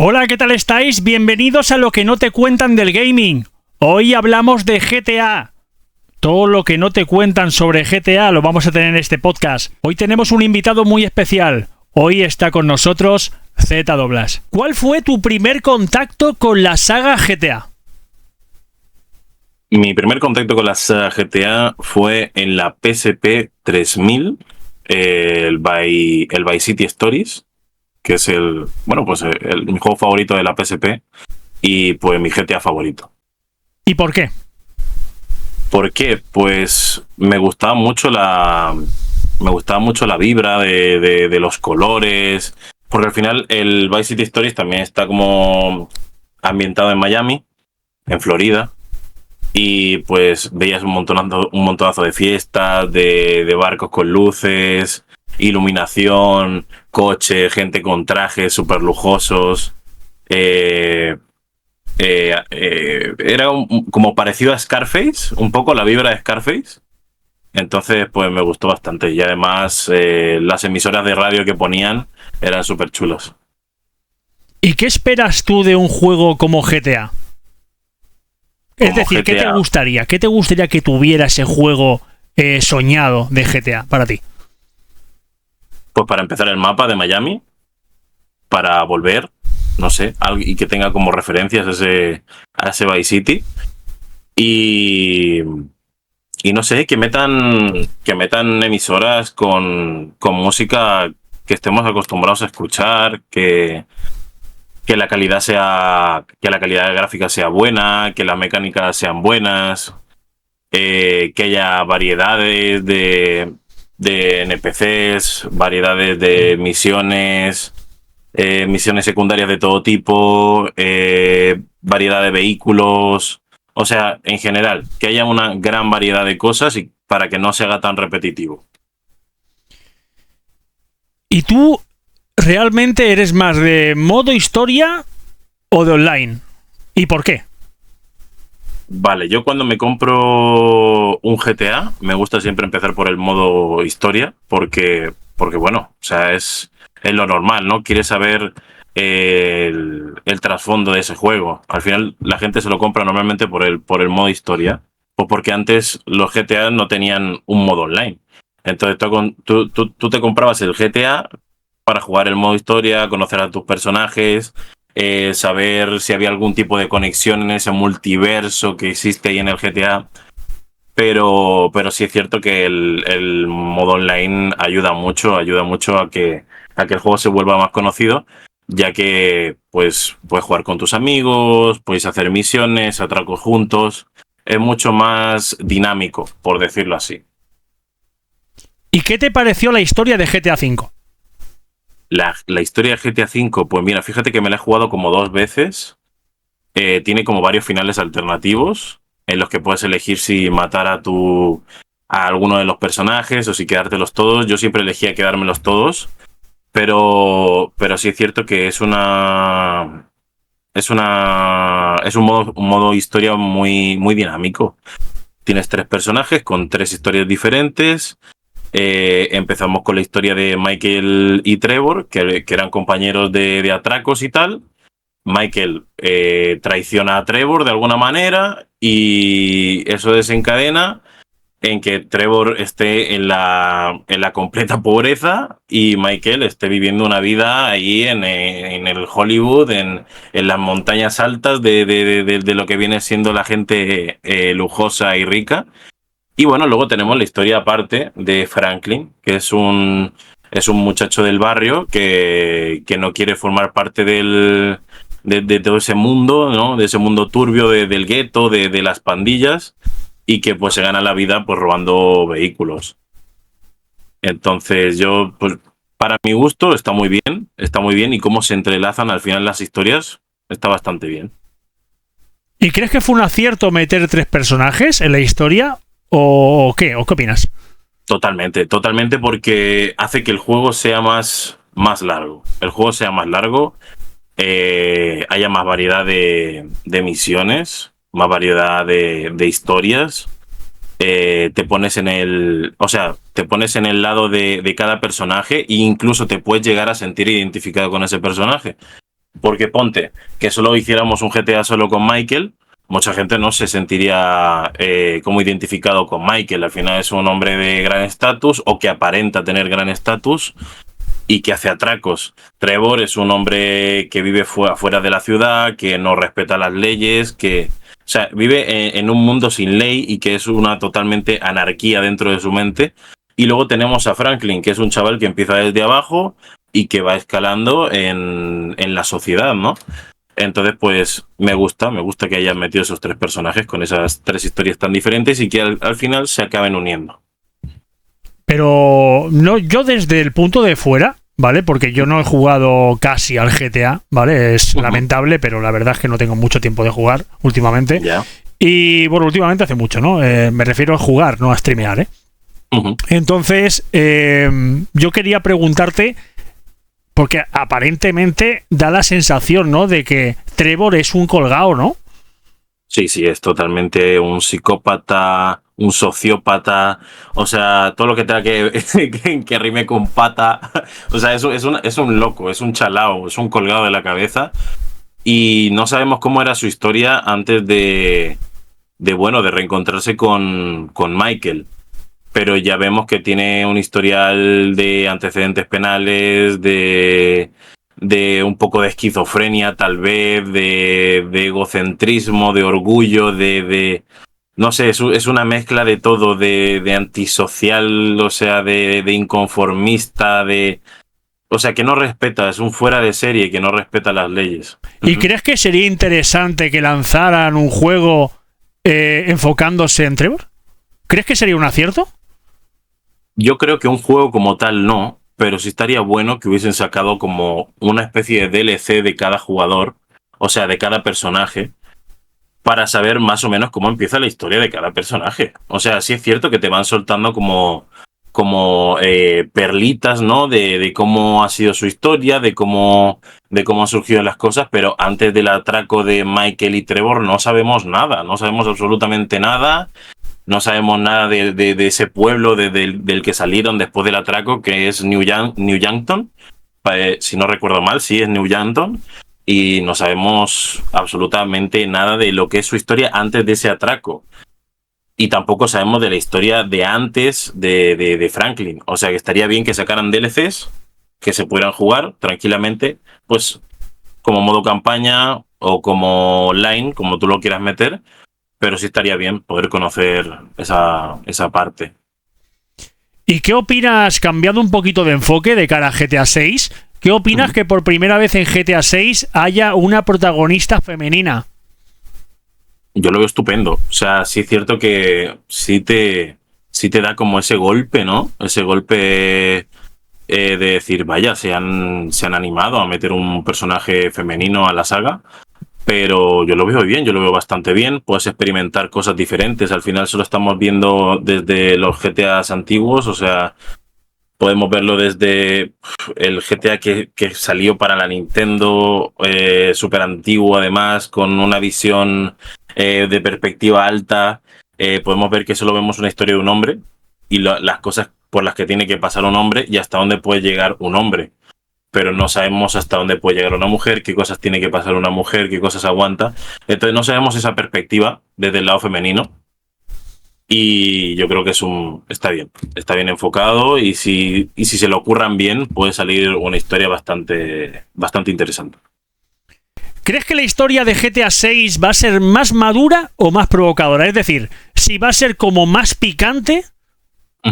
Hola, ¿qué tal estáis? Bienvenidos a Lo que no te cuentan del gaming. Hoy hablamos de GTA. Todo lo que no te cuentan sobre GTA lo vamos a tener en este podcast. Hoy tenemos un invitado muy especial. Hoy está con nosotros Z Doblas. ¿Cuál fue tu primer contacto con la saga GTA? Mi primer contacto con la saga GTA fue en la PSP 3000, el Vice City Stories, que es mi juego favorito de la PSP y pues mi GTA favorito. ¿Y por qué? ¿Por qué? Pues me gustaba mucho la vibra de los colores, porque al final el Vice City Stories también está como ambientado en Miami, en Florida. Y pues veías un montonazo de fiestas, de barcos con luces, iluminación, coche, gente con trajes súper lujosos. Era como parecido a Scarface, un poco la vibra de Scarface. Entonces pues me gustó bastante. Y además las emisoras de radio que ponían eran súper chulos. ¿Y qué esperas tú de un juego como GTA? Es decir, GTA. ¿Qué te gustaría que tuviera ese juego soñado de GTA para ti? Pues para empezar el mapa de Miami, para volver, no sé, y que tenga como referencias a ese Vice City. Y no sé, que metan emisoras con música que estemos acostumbrados a escuchar, que la calidad gráfica sea buena, que las mecánicas sean buenas, que haya variedades de NPCs, variedades de misiones, misiones secundarias de todo tipo, variedad de vehículos. O sea, en general, que haya una gran variedad de cosas y para que no se haga tan repetitivo. ¿Y tú realmente eres más de modo historia o de online? ¿Y por qué? Vale, yo cuando me compro un GTA me gusta siempre empezar por el modo historia porque bueno, o sea, es lo normal, ¿no? Quieres saber el trasfondo de ese juego. Al final la gente se lo compra normalmente por el modo historia o porque antes los GTA no tenían un modo online. Entonces tú te comprabas el GTA para jugar el modo historia, conocer a tus personajes, saber si había algún tipo de conexión en ese multiverso que existe ahí en el GTA. Pero sí es cierto que el modo online ayuda mucho a que el juego se vuelva más conocido, ya que pues puedes jugar con tus amigos, puedes hacer misiones, atracos juntos. Es mucho más dinámico, por decirlo así. ¿Y qué te pareció la historia de GTA V? La historia de GTA V, pues mira, fíjate que me la he jugado como 2 veces. Tiene como varios finales alternativos en los que puedes elegir si matar a alguno de los personajes o si quedártelos todos. Yo siempre elegía quedármelos todos, pero sí es cierto que es un modo historia muy, muy dinámico. Tienes 3 personajes con 3 historias diferentes. Empezamos con la historia de Michael y Trevor, que eran compañeros de atracos y tal. Michael traiciona a Trevor de alguna manera y eso desencadena en que Trevor esté en la completa pobreza y Michael esté viviendo una vida ahí en el Hollywood, en las montañas altas de lo que viene siendo la gente lujosa y rica. Y bueno, luego tenemos la historia aparte de Franklin, que es un muchacho del barrio que no quiere formar parte de todo ese mundo, ¿no? De ese mundo turbio del gueto, de las pandillas, y que pues se gana la vida pues robando vehículos. Entonces pues para mi gusto está muy bien, y cómo se entrelazan al final las historias está bastante bien. ¿Y crees que fue un acierto meter 3 personajes en la historia? ¿O qué? ¿O qué opinas? Totalmente, porque hace que el juego sea más largo. El juego sea más largo, haya más variedad de misiones, más variedad de historias. Te pones en el lado de cada personaje e incluso te puedes llegar a sentir identificado con ese personaje. Porque ponte que solo hiciéramos un GTA solo con Michael, mucha gente no se sentiría como identificado con Michael. Al final es un hombre de gran estatus o que aparenta tener gran estatus y que hace atracos. Trevor es un hombre que vive fuera de la ciudad, que no respeta las leyes, que, o sea, vive en un mundo sin ley y que es una totalmente anarquía dentro de su mente. Y luego tenemos a Franklin, que es un chaval que empieza desde abajo y que va escalando en la sociedad, ¿no? Entonces, pues me gusta que hayan metido esos tres personajes con esas tres historias tan diferentes y que al final se acaben uniendo. Pero no, yo desde el punto de fuera, ¿vale? Porque yo no he jugado casi al GTA, ¿vale? Es lamentable, pero la verdad es que no tengo mucho tiempo de jugar últimamente. Yeah. Y bueno, últimamente hace mucho, ¿no? Me refiero a jugar, no a streamear, ¿eh? Entonces, yo quería preguntarte, porque aparentemente da la sensación, ¿no? De que Trevor es un colgado, ¿no? Sí, es totalmente un psicópata, un sociópata, o sea, todo lo que tenga que rime con pata, o sea, es un loco, es un chalao, es un colgado de la cabeza y no sabemos cómo era su historia antes de reencontrarse con Michael. Pero ya vemos que tiene un historial de antecedentes penales, de un poco de esquizofrenia, tal vez, de egocentrismo, de orgullo, no sé, es una mezcla de todo, de antisocial, o sea, de inconformista, o sea, que no respeta, es un fuera de serie, que no respeta las leyes. ¿Y crees que sería interesante que lanzaran un juego enfocándose en Trevor? ¿Crees que sería un acierto? Yo creo que un juego como tal no, pero sí estaría bueno que hubiesen sacado como una especie de DLC de cada jugador, o sea, de cada personaje, para saber más o menos cómo empieza la historia de cada personaje. O sea, sí es cierto que te van soltando como perlitas, ¿no? De cómo ha sido su historia, de cómo han surgido las cosas, pero antes del atraco de Michael y Trevor no sabemos nada, no sabemos absolutamente nada. No sabemos nada de ese pueblo del que salieron después del atraco, que es New Yankton. Si no recuerdo mal, sí, es New Yankton. Y no sabemos absolutamente nada de lo que es su historia antes de ese atraco. Y tampoco sabemos de la historia de antes de Franklin. O sea que estaría bien que sacaran DLCs, que se pudieran jugar tranquilamente, pues como modo campaña o como online, como tú lo quieras meter. Pero sí estaría bien poder conocer esa parte. ¿Y qué opinas, cambiando un poquito de enfoque de cara a GTA 6, qué opinas que por primera vez en GTA 6 haya una protagonista femenina? Yo lo veo estupendo. O sea, sí es cierto que sí te da como ese golpe, ¿no? Ese golpe de decir, vaya, se han animado a meter un personaje femenino a la saga. Pero yo lo veo bien, yo lo veo bastante bien. Puedes experimentar cosas diferentes. Al final solo estamos viendo desde los GTAs antiguos. O sea, podemos verlo desde el GTA que salió para la Nintendo, súper antiguo además, con una visión de perspectiva alta. Podemos ver que solo vemos una historia de un hombre y las cosas por las que tiene que pasar un hombre y hasta dónde puede llegar un hombre. Pero no sabemos hasta dónde puede llegar una mujer, qué cosas tiene que pasar una mujer, qué cosas aguanta. Entonces no sabemos esa perspectiva desde el lado femenino. Y yo creo que está bien enfocado y si se lo ocurran bien puede salir una historia bastante interesante. ¿Crees que la historia de GTA 6 va a ser más madura o más provocadora? Es decir, si va a ser como más picante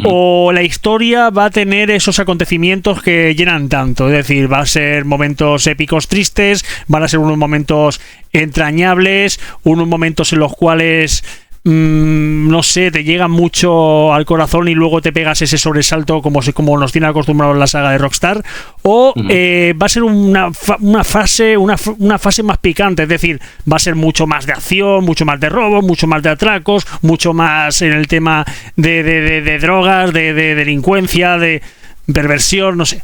o la historia va a tener esos acontecimientos que llenan tanto. Es decir, va a ser momentos épicos tristes, van a ser unos momentos entrañables, unos momentos en los cuales no sé, te llega mucho al corazón y luego te pegas ese sobresalto como nos tiene acostumbrado la saga de Rockstar, o va a ser una fase más picante, es decir, va a ser mucho más de acción, mucho más de robo, mucho más de atracos, mucho más en el tema de drogas, de delincuencia, de perversión, no sé.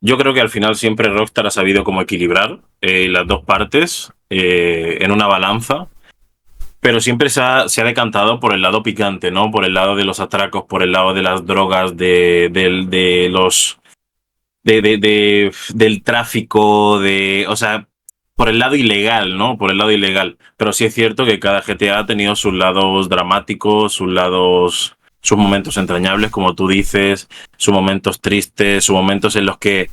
Yo creo que al final siempre Rockstar ha sabido cómo equilibrar las dos partes en una balanza, pero siempre se ha decantado por el lado picante, ¿no? Por el lado de los atracos, por el lado de las drogas, de los del tráfico, o sea, por el lado ilegal, ¿no? Por el lado ilegal. Pero sí es cierto que cada GTA ha tenido sus lados dramáticos, sus momentos entrañables, como tú dices, sus momentos tristes, sus momentos en los que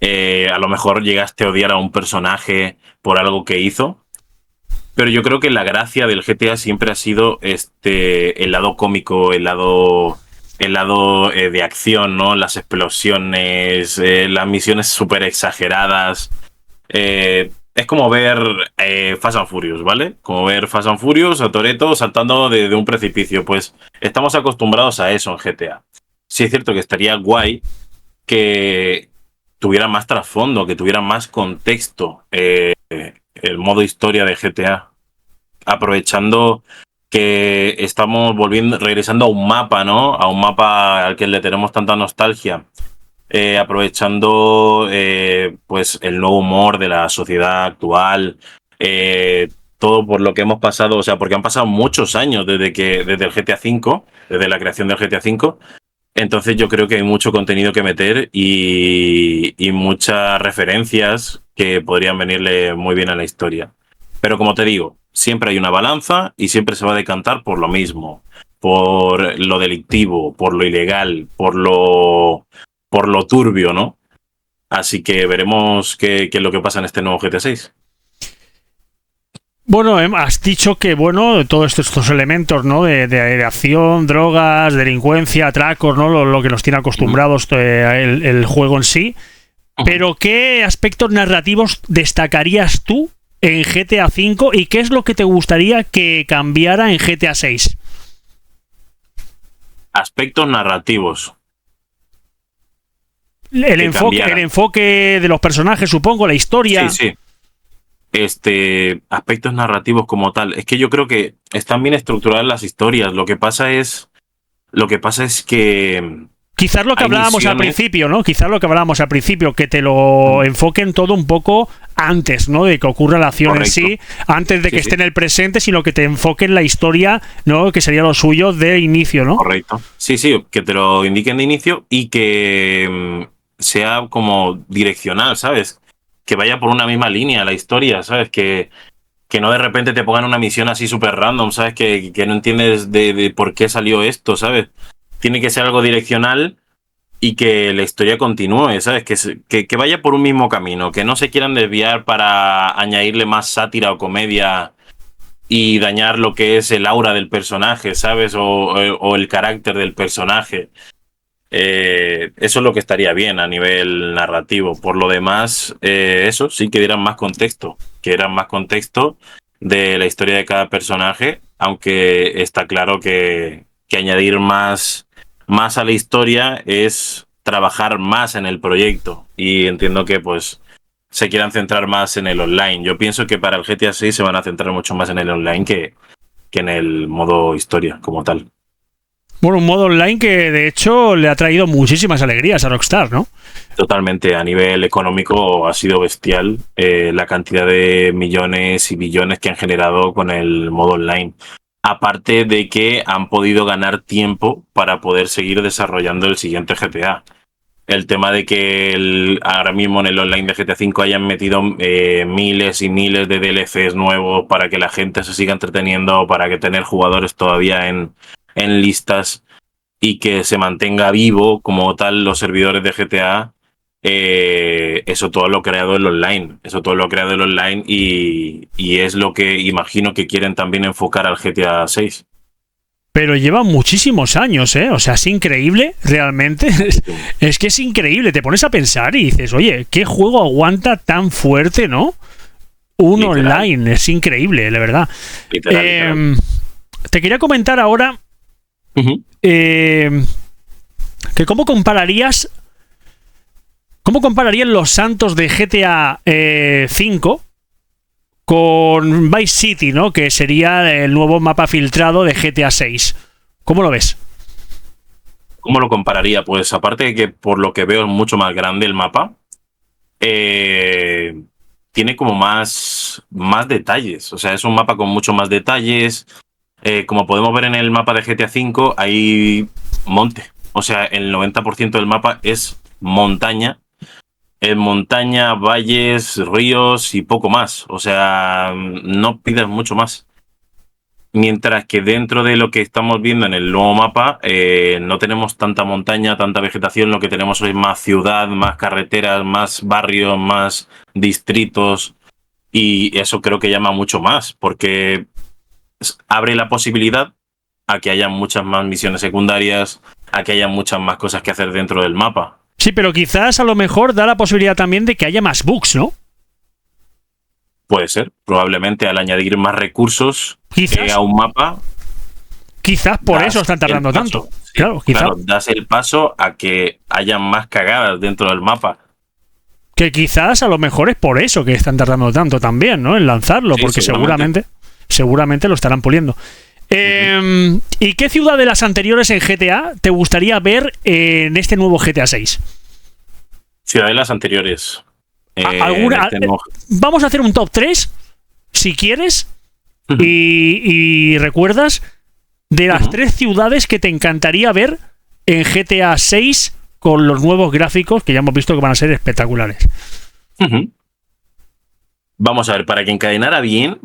a lo mejor llegaste a odiar a un personaje por algo que hizo. Pero yo creo que la gracia del GTA siempre ha sido el lado cómico, el lado de acción, ¿no? Las explosiones, las misiones súper exageradas. Es como ver Fast and Furious, ¿vale? Como ver Fast and Furious a Toretto saltando de un precipicio. Pues estamos acostumbrados a eso en GTA. Sí es cierto que estaría guay que tuviera más trasfondo, que tuviera más contexto el modo historia de GTA. Aprovechando que estamos regresando a un mapa, ¿no? A un mapa al que le tenemos tanta nostalgia. Aprovechando pues el nuevo humor de la sociedad actual, todo por lo que hemos pasado, o sea, porque han pasado muchos años desde el GTA V, desde la creación del GTA V. Entonces yo creo que hay mucho contenido que meter y muchas referencias que podrían venirle muy bien a la historia. Pero como te digo, siempre hay una balanza y siempre se va a decantar por lo mismo, por lo delictivo, por lo ilegal, por lo turbio, ¿no? Así que veremos qué es lo que pasa en este nuevo GTA 6. Bueno, has dicho que, bueno, todos estos elementos, ¿no? De acción, drogas, delincuencia, atracos, ¿no? Lo que nos tiene acostumbrados el juego en sí. Pero, ¿qué aspectos narrativos destacarías tú en GTA V y qué es lo que te gustaría que cambiara en GTA 6? Aspectos narrativos. El enfoque de los personajes, supongo, la historia. Sí. Aspectos narrativos como tal. Es que yo creo que están bien estructuradas las historias. Lo que pasa es que quizás lo que hablábamos al principio, ¿no? Quizás lo que hablábamos al principio, que te lo enfoquen todo un poco antes, ¿no? De que ocurra la acción en sí, antes de que esté en el presente, sino que te enfoquen la historia, ¿no? Que sería lo suyo de inicio, ¿no? Correcto. Sí, que te lo indiquen de inicio y que sea como direccional, ¿sabes? Que vaya por una misma línea la historia, ¿sabes? Que no de repente te pongan una misión así súper random, ¿sabes? Que no entiendes de por qué salió esto, ¿sabes? Tiene que ser algo direccional y que la historia continúe, ¿sabes? Que vaya por un mismo camino, que no se quieran desviar para añadirle más sátira o comedia y dañar lo que es el aura del personaje, ¿sabes? O el carácter del personaje. Eso es lo que estaría bien a nivel narrativo. Por lo demás, eso sí que dieran más contexto, de la historia de cada personaje, aunque está claro que añadir más a la historia es trabajar más en el proyecto y entiendo que pues se quieran centrar más en el online. Yo pienso que para el GTA 6 se van a centrar mucho más en el online que en el modo historia como tal. Bueno, un modo online que de hecho le ha traído muchísimas alegrías a Rockstar, ¿no? Totalmente, a nivel económico ha sido bestial la cantidad de millones y billones que han generado con el modo online. Aparte de que han podido ganar tiempo para poder seguir desarrollando el siguiente GTA. El tema de que ahora mismo en el online de GTA V hayan metido miles y miles de DLCs nuevos para que la gente se siga entreteniendo, para que tener jugadores todavía en listas y que se mantenga vivo como tal los servidores de GTA, eso todo lo ha creado el online. Y es lo que imagino que quieren también enfocar al GTA 6. Pero lleva muchísimos años, ¿eh? O sea, es increíble, realmente. Es que es increíble. Te pones a pensar y dices, oye, ¿qué juego aguanta tan fuerte, no? Un literal. Online, es increíble, la verdad. Literal. Te quería comentar ahora que ¿cómo compararías los santos de GTA 5 con Vice City, ¿no? Que sería el nuevo mapa filtrado de GTA 6. ¿Cómo lo ves? ¿Cómo lo compararía? Pues aparte de que por lo que veo es mucho más grande el mapa, tiene tiene como más detalles. O sea, es un mapa con mucho más detalles. Como podemos ver en el mapa de GTA V, hay monte. O sea, el 90% del mapa es montaña. Montaña, valles, ríos y poco más. O sea, no pidas mucho más. Mientras que dentro de lo que estamos viendo en el nuevo mapa, no tenemos tanta montaña, tanta vegetación. Lo que tenemos hoy es más ciudad, más carreteras, más barrios, más distritos. Y eso creo que llama mucho más, porque abre la posibilidad a que haya muchas más misiones secundarias, a que haya muchas más cosas que hacer dentro del mapa. Sí, pero quizás a lo mejor da la posibilidad también de que haya más bugs, ¿no? Puede ser, probablemente al añadir más recursos Quizás. a un mapa. Quizás por eso están tardando tanto. Sí, claro, quizás. Claro, das el paso a que haya más cagadas dentro del mapa. Que quizás a lo mejor es por eso que están tardando tanto también, ¿no? En lanzarlo, Sí, porque seguramente lo estarán puliendo. ¿Y qué ciudad de las anteriores en GTA te gustaría ver en este nuevo GTA 6? Ciudadelas anteriores. ¿Alguna? Vamos a hacer un top 3, si quieres, y recuerdas de las 3 ciudades que te encantaría ver en GTA 6 con los nuevos gráficos que ya hemos visto que van a ser espectaculares. Vamos a ver, para que encadenara bien,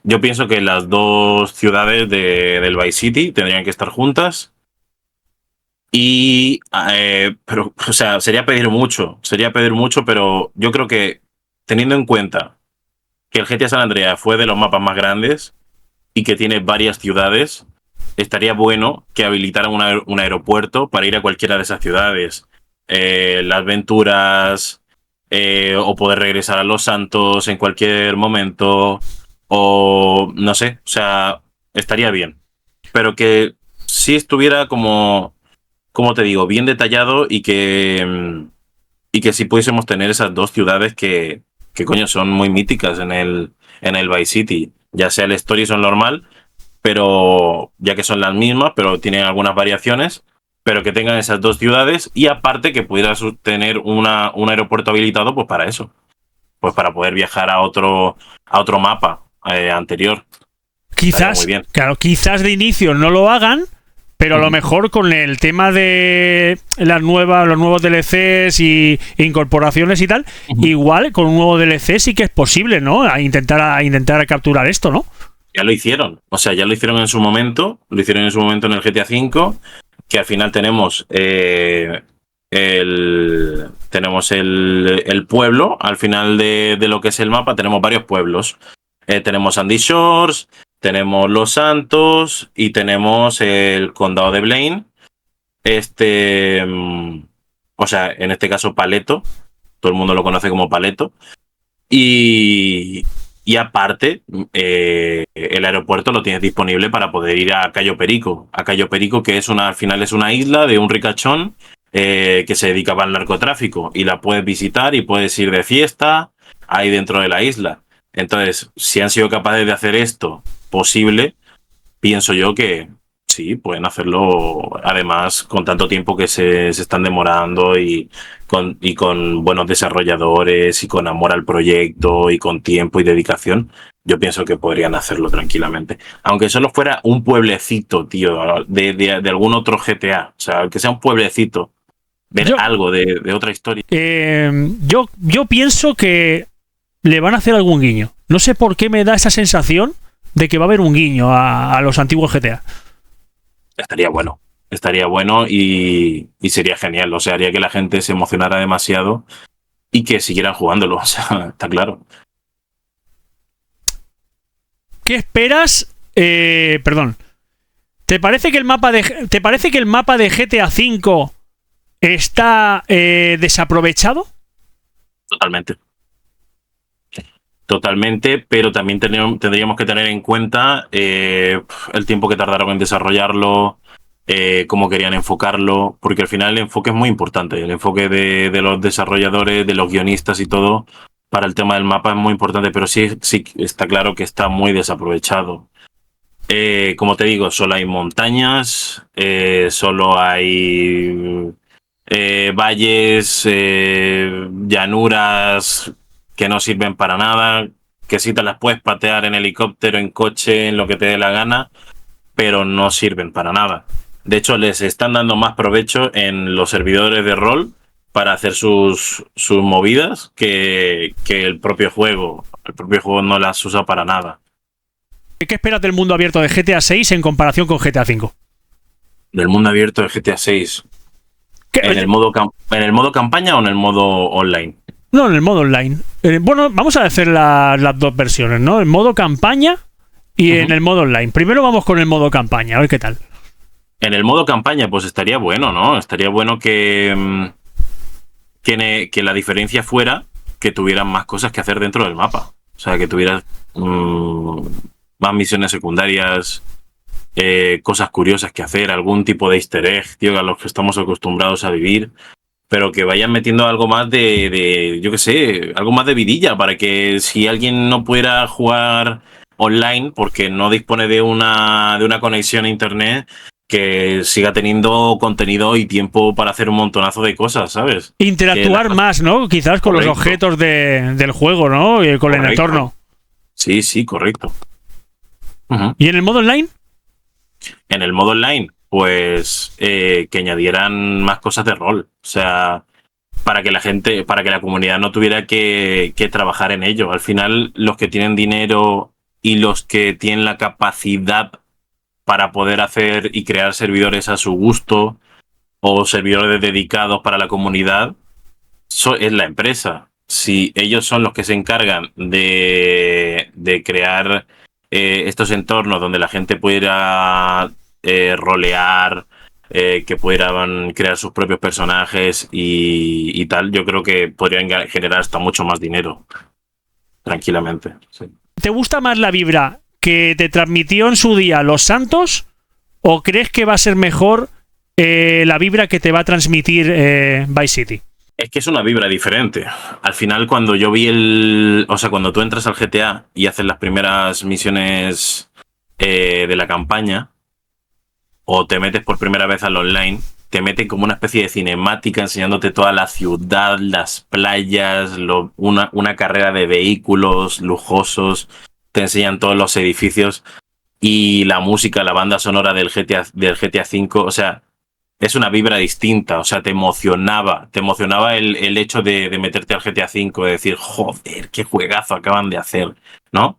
yo pienso que las 2 ciudades del Vice City tendrían que estar juntas. Pero, o sea, sería pedir mucho, pero yo creo que teniendo en cuenta que el GTA San Andreas fue de los mapas más grandes y que tiene varias ciudades, estaría bueno que habilitaran un aeropuerto para ir a cualquiera de esas ciudades. Las Venturas, o poder regresar a Los Santos en cualquier momento, o no sé, o sea, estaría bien. Pero que sí estuviera como te digo, bien detallado y que si pudiésemos tener esas 2 ciudades que coño, son muy míticas en el Vice City. Ya sea el Story son normal, pero ya que son las mismas, pero tienen algunas variaciones, pero que tengan esas 2 ciudades y aparte que pudieras tener un aeropuerto habilitado pues para eso. Pues para poder viajar a otro mapa anterior. Quizás, muy bien. Claro, quizás de inicio no lo hagan, pero a lo mejor con el tema de los nuevos DLCs y incorporaciones y tal, igual con un nuevo DLC sí que es posible, ¿no? A intentar capturar esto, ¿no? Ya lo hicieron. O sea, ya lo hicieron en su momento. Lo hicieron en su momento en el GTA V, que al final tenemos el pueblo. Al final de lo que es el mapa tenemos varios pueblos. Tenemos Sandy Shores, tenemos Los Santos y tenemos el condado de Blaine. O sea, en este caso Paleto. Todo el mundo lo conoce como Paleto. Y aparte, el aeropuerto lo tienes disponible para poder ir a Cayo Perico. A Cayo Perico, que al final es una isla de un ricachón que se dedicaba al narcotráfico. Y la puedes visitar y puedes ir de fiesta ahí dentro de la isla. Entonces, si han sido capaces de hacer esto posible, pienso yo que sí, pueden hacerlo, además con tanto tiempo que se están demorando y con buenos desarrolladores y con amor al proyecto y con tiempo y dedicación. Yo pienso que podrían hacerlo tranquilamente. Aunque solo fuera un pueblecito, tío, de algún otro GTA. O sea, que sea un pueblecito. Ver algo de otra historia. Yo pienso que le van a hacer algún guiño. No sé por qué me da esa sensación de que va a haber un guiño a los antiguos GTA. Estaría bueno y sería genial. O sea, haría que la gente se emocionara demasiado y que siguieran jugándolo. O sea, está claro. ¿Qué esperas? Perdón. ¿Te parece que el mapa de GTA V está desaprovechado? Totalmente, pero también tendríamos que tener en cuenta el tiempo que tardaron en desarrollarlo, cómo querían enfocarlo, porque al final el enfoque es muy importante. El enfoque de los desarrolladores, de los guionistas y todo, para el tema del mapa es muy importante, pero sí está claro que está muy desaprovechado. Como te digo, solo hay montañas, solo hay valles, llanuras que no sirven para nada, que sí te las puedes patear en helicóptero, en coche, en lo que te dé la gana, pero no sirven para nada. De hecho, les están dando más provecho en los servidores de rol para hacer sus movidas que el propio juego. El propio juego no las usa para nada. ¿Qué esperas del mundo abierto de GTA 6 en comparación con GTA 5? Del mundo abierto de GTA 6. ¿En el modo campaña o en el modo online? No, en el modo online. Bueno, vamos a hacer las dos versiones, ¿no? El modo campaña y en el modo online. Primero vamos con el modo campaña, a ver qué tal. En el modo campaña, pues estaría bueno, ¿no? Estaría bueno que la diferencia fuera que tuvieran más cosas que hacer dentro del mapa. O sea, que tuvieras más misiones secundarias, cosas curiosas que hacer, algún tipo de easter egg, tío, a los que estamos acostumbrados a vivir, pero que vayan metiendo algo más de yo qué sé, algo más de vidilla, para que si alguien no pudiera jugar online porque no dispone de una conexión a internet, que siga teniendo contenido y tiempo para hacer un montonazo de cosas, ¿sabes? Interactuar más, ¿no? Quizás con los objetos del juego, ¿no? Y con el entorno. Sí, correcto. ¿Y en el modo online? En el modo online, pues que añadieran más cosas de rol. O sea, para que la comunidad no tuviera que trabajar en ello. Al final, los que tienen dinero y los que tienen la capacidad para poder hacer y crear servidores a su gusto o servidores dedicados para la comunidad, es la empresa. Si ellos son los que se encargan de crear estos entornos donde la gente pudiera rolear, que pudieran crear sus propios personajes y tal, yo creo que podrían generar hasta mucho más dinero tranquilamente. Sí. ¿Te gusta más la vibra que te transmitió en su día Los Santos o crees que va a ser mejor la vibra que te va a transmitir Vice City? Es que es una vibra diferente. Al final, cuando yo vi cuando tú entras al GTA y haces las primeras misiones de la campaña, o te metes por primera vez al online, te meten como una especie de cinemática enseñándote toda la ciudad, las playas, una carrera de vehículos lujosos, te enseñan todos los edificios y la música, la banda sonora del GTA V, o sea, es una vibra distinta, o sea, te emocionaba el hecho de meterte al GTA V, de decir, joder, qué juegazo acaban de hacer, ¿no?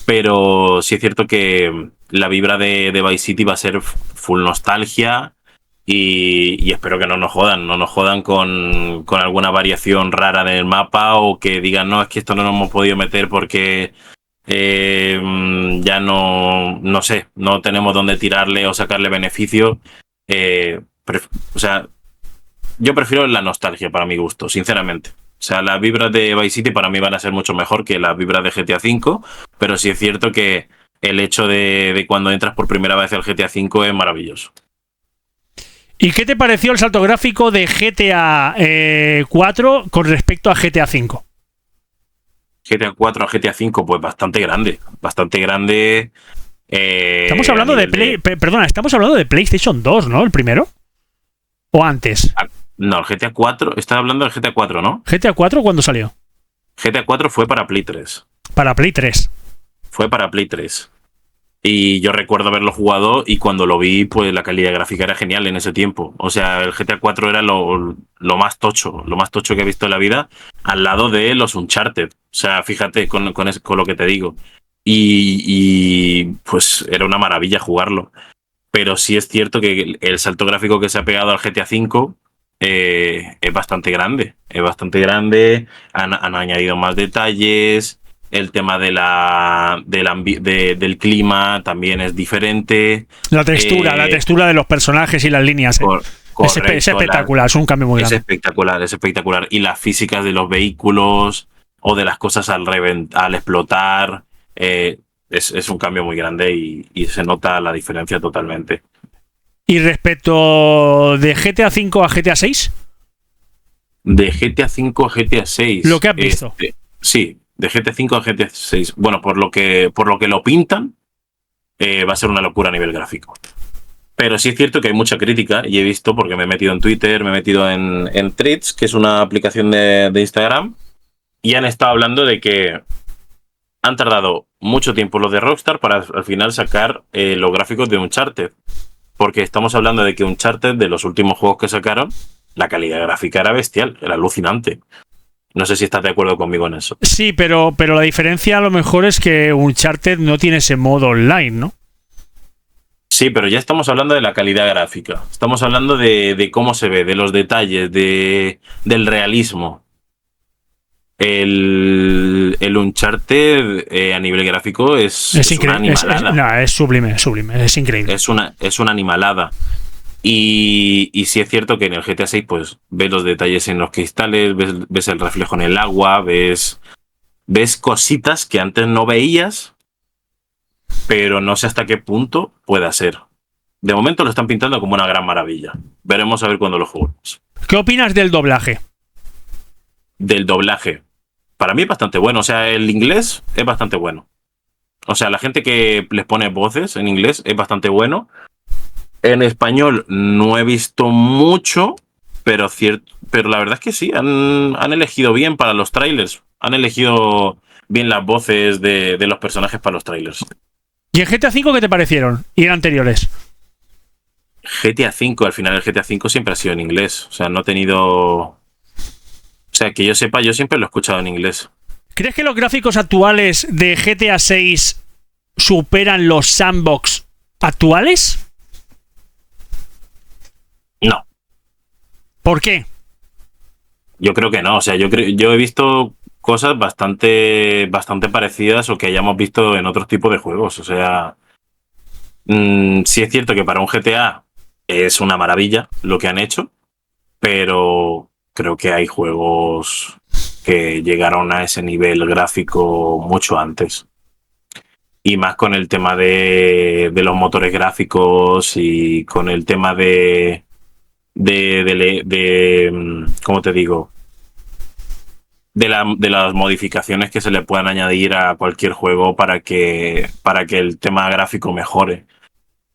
Pero sí es cierto que la vibra de Vice City va a ser full nostalgia y espero que no nos jodan con alguna variación rara en el mapa o que digan, no, es que esto no nos hemos podido meter porque ya no sé, no tenemos dónde tirarle o sacarle beneficio. O sea, yo prefiero la nostalgia para mi gusto, sinceramente. O sea, las vibras de Vice City para mí van a ser mucho mejor que las vibras de GTA V, pero sí es cierto que el hecho de cuando entras por primera vez al GTA V es maravilloso. ¿Y qué te pareció el salto gráfico de GTA 4 con respecto a GTA 5? GTA 4 a GTA 5, pues bastante grande. Bastante grande. Estamos hablando estamos hablando de PlayStation 2, ¿no? ¿El primero? ¿O antes? No, el GTA 4, estás hablando del GTA 4, ¿no? ¿GTA 4 cuándo salió? GTA 4 fue para Play 3. Para Play 3. Fue para Play 3. Y yo recuerdo haberlo jugado y cuando lo vi, pues la calidad gráfica era genial en ese tiempo. O sea, el GTA 4 era lo más tocho que he visto en la vida, al lado de los Uncharted. O sea, fíjate con lo que te digo. Y pues era una maravilla jugarlo. Pero sí es cierto que el salto gráfico que se ha pegado al GTA V es bastante grande. Es bastante grande. Han añadido más detalles. El tema del clima también es diferente. La textura de los personajes y las líneas. Es espectacular, es un cambio muy grande. Es espectacular. Y las físicas de los vehículos o de las cosas al explotar, es un cambio muy grande y se nota la diferencia totalmente. ¿Y respecto de GTA V a GTA 6? De GTA V a GTA 6. Lo que has visto. Sí, de GTA V a GTA 6. Bueno, por lo que lo pintan, va a ser una locura a nivel gráfico. Pero sí es cierto que hay mucha crítica y he visto, porque me he metido en Twitter, me he metido en Threads, que es una aplicación de Instagram, y han estado hablando de que han tardado mucho tiempo los de Rockstar para al final sacar los gráficos de Uncharted. Porque estamos hablando de que Uncharted, de los últimos juegos que sacaron, la calidad gráfica era bestial, era alucinante. No sé si estás de acuerdo conmigo en eso. Sí, pero la diferencia a lo mejor es que Uncharted no tiene ese modo online, ¿no? Sí, pero ya estamos hablando de la calidad gráfica. Estamos hablando de cómo se ve, de los detalles, del realismo. El Uncharted a nivel gráfico es una animalada. Es sublime, es increíble. Es una animalada. Y sí es cierto que en el GTA 6 pues ves los detalles en los cristales, ves el reflejo en el agua, ves cositas que antes no veías, pero no sé hasta qué punto pueda ser. De momento lo están pintando como una gran maravilla. Veremos a ver cuando lo juguemos. ¿Qué opinas del doblaje? Del doblaje. Para mí es bastante bueno. O sea, el inglés es bastante bueno. O sea, la gente que les pone voces en inglés es bastante bueno. En español no he visto mucho, pero la verdad es que sí, han elegido bien para los trailers. Han elegido bien las voces de los personajes para los trailers. ¿Y en GTA V qué te parecieron? ¿Y en anteriores? GTA V, al final el GTA V siempre ha sido en inglés. O sea, no ha tenido... O sea, que yo sepa, yo siempre lo he escuchado en inglés. ¿Crees que los gráficos actuales de GTA 6 superan los sandbox actuales? No. ¿Por qué? Yo creo que no. O sea, yo he visto cosas bastante parecidas o que hayamos visto en otros tipos de juegos. O sea, sí es cierto que para un GTA es una maravilla lo que han hecho, pero creo que hay juegos que llegaron a ese nivel gráfico mucho antes. Y más con el tema de los motores gráficos y con el tema de ¿cómo te digo? De las modificaciones que se le puedan añadir a cualquier juego para que el tema gráfico mejore.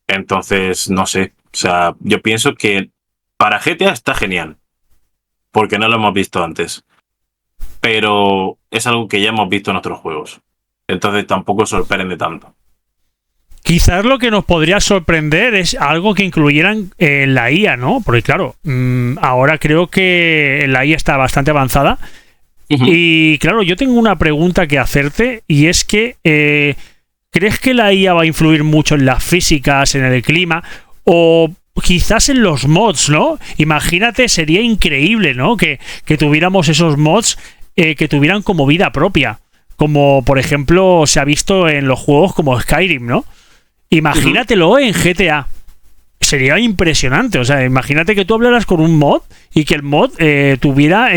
Entonces, no sé. O sea, yo pienso que para GTA está genial, porque no lo hemos visto antes. Pero es algo que ya hemos visto en otros juegos. Entonces tampoco sorprende tanto. Quizás lo que nos podría sorprender es algo que incluyeran la IA, ¿no? Porque claro, ahora creo que la IA está bastante avanzada. Y claro, yo tengo una pregunta que hacerte y es que ¿crees que la IA va a influir mucho en las físicas, en el clima o quizás en los mods, ¿no? Imagínate, sería increíble, ¿no? Que tuviéramos esos mods que tuvieran como vida propia, como por ejemplo se ha visto en los juegos como Skyrim, ¿no? Imagínatelo en GTA. Sería impresionante, o sea, imagínate que tú hablaras con un mod y que el mod tuviera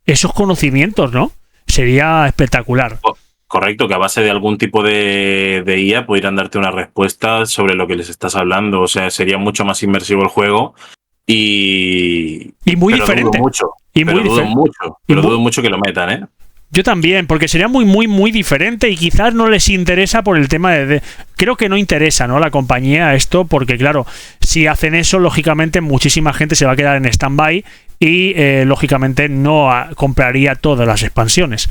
esos conocimientos, ¿no? Sería espectacular. Correcto, que a base de algún tipo de IA pudieran darte una respuesta sobre lo que les estás hablando. O sea, sería mucho más inmersivo el juego y muy diferente. Dudo mucho que lo metan, ¿eh? Yo también, porque sería muy diferente y quizás no les interesa por el tema creo que no interesa, ¿no? La compañía esto, porque claro, si hacen eso, lógicamente muchísima gente se va a quedar en stand-by y lógicamente no compraría todas las expansiones.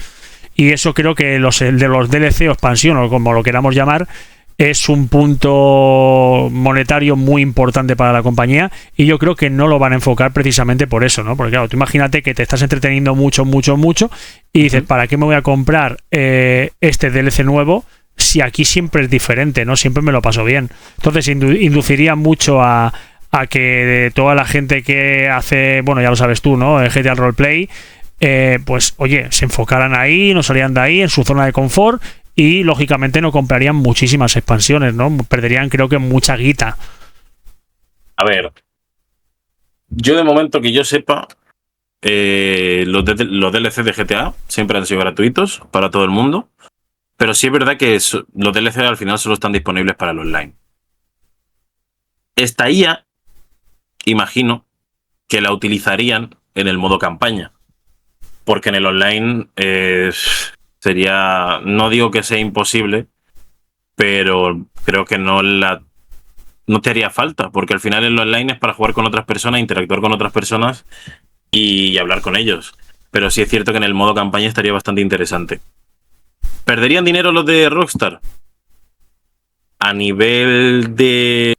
Y eso creo que de los DLC o expansión, o como lo queramos llamar, es un punto monetario muy importante para la compañía y yo creo que no lo van a enfocar precisamente por eso, ¿no? Porque claro, tú imagínate que te estás entreteniendo mucho y dices, ¿para qué me voy a comprar este DLC nuevo si aquí siempre es diferente, ¿no? Siempre me lo paso bien. Entonces induciría mucho a que toda la gente que hace, bueno, ya lo sabes tú, ¿no? El GTA Roleplay, pues oye, se enfocaran ahí, no salían de ahí en su zona de confort y lógicamente no comprarían muchísimas expansiones, ¿no? Perderían creo que mucha guita. A ver, yo de momento que yo sepa, los DLC de GTA siempre han sido gratuitos para todo el mundo, pero sí es verdad que los DLC al final solo están disponibles para el online. Esta IA, imagino que la utilizarían en el modo campaña, porque en el online sería, no digo que sea imposible, pero creo que no la no te haría falta, porque al final el online es para jugar con otras personas, interactuar con otras personas y hablar con ellos. Pero sí es cierto que en el modo campaña estaría bastante interesante. ¿Perderían dinero los de Rockstar? A nivel de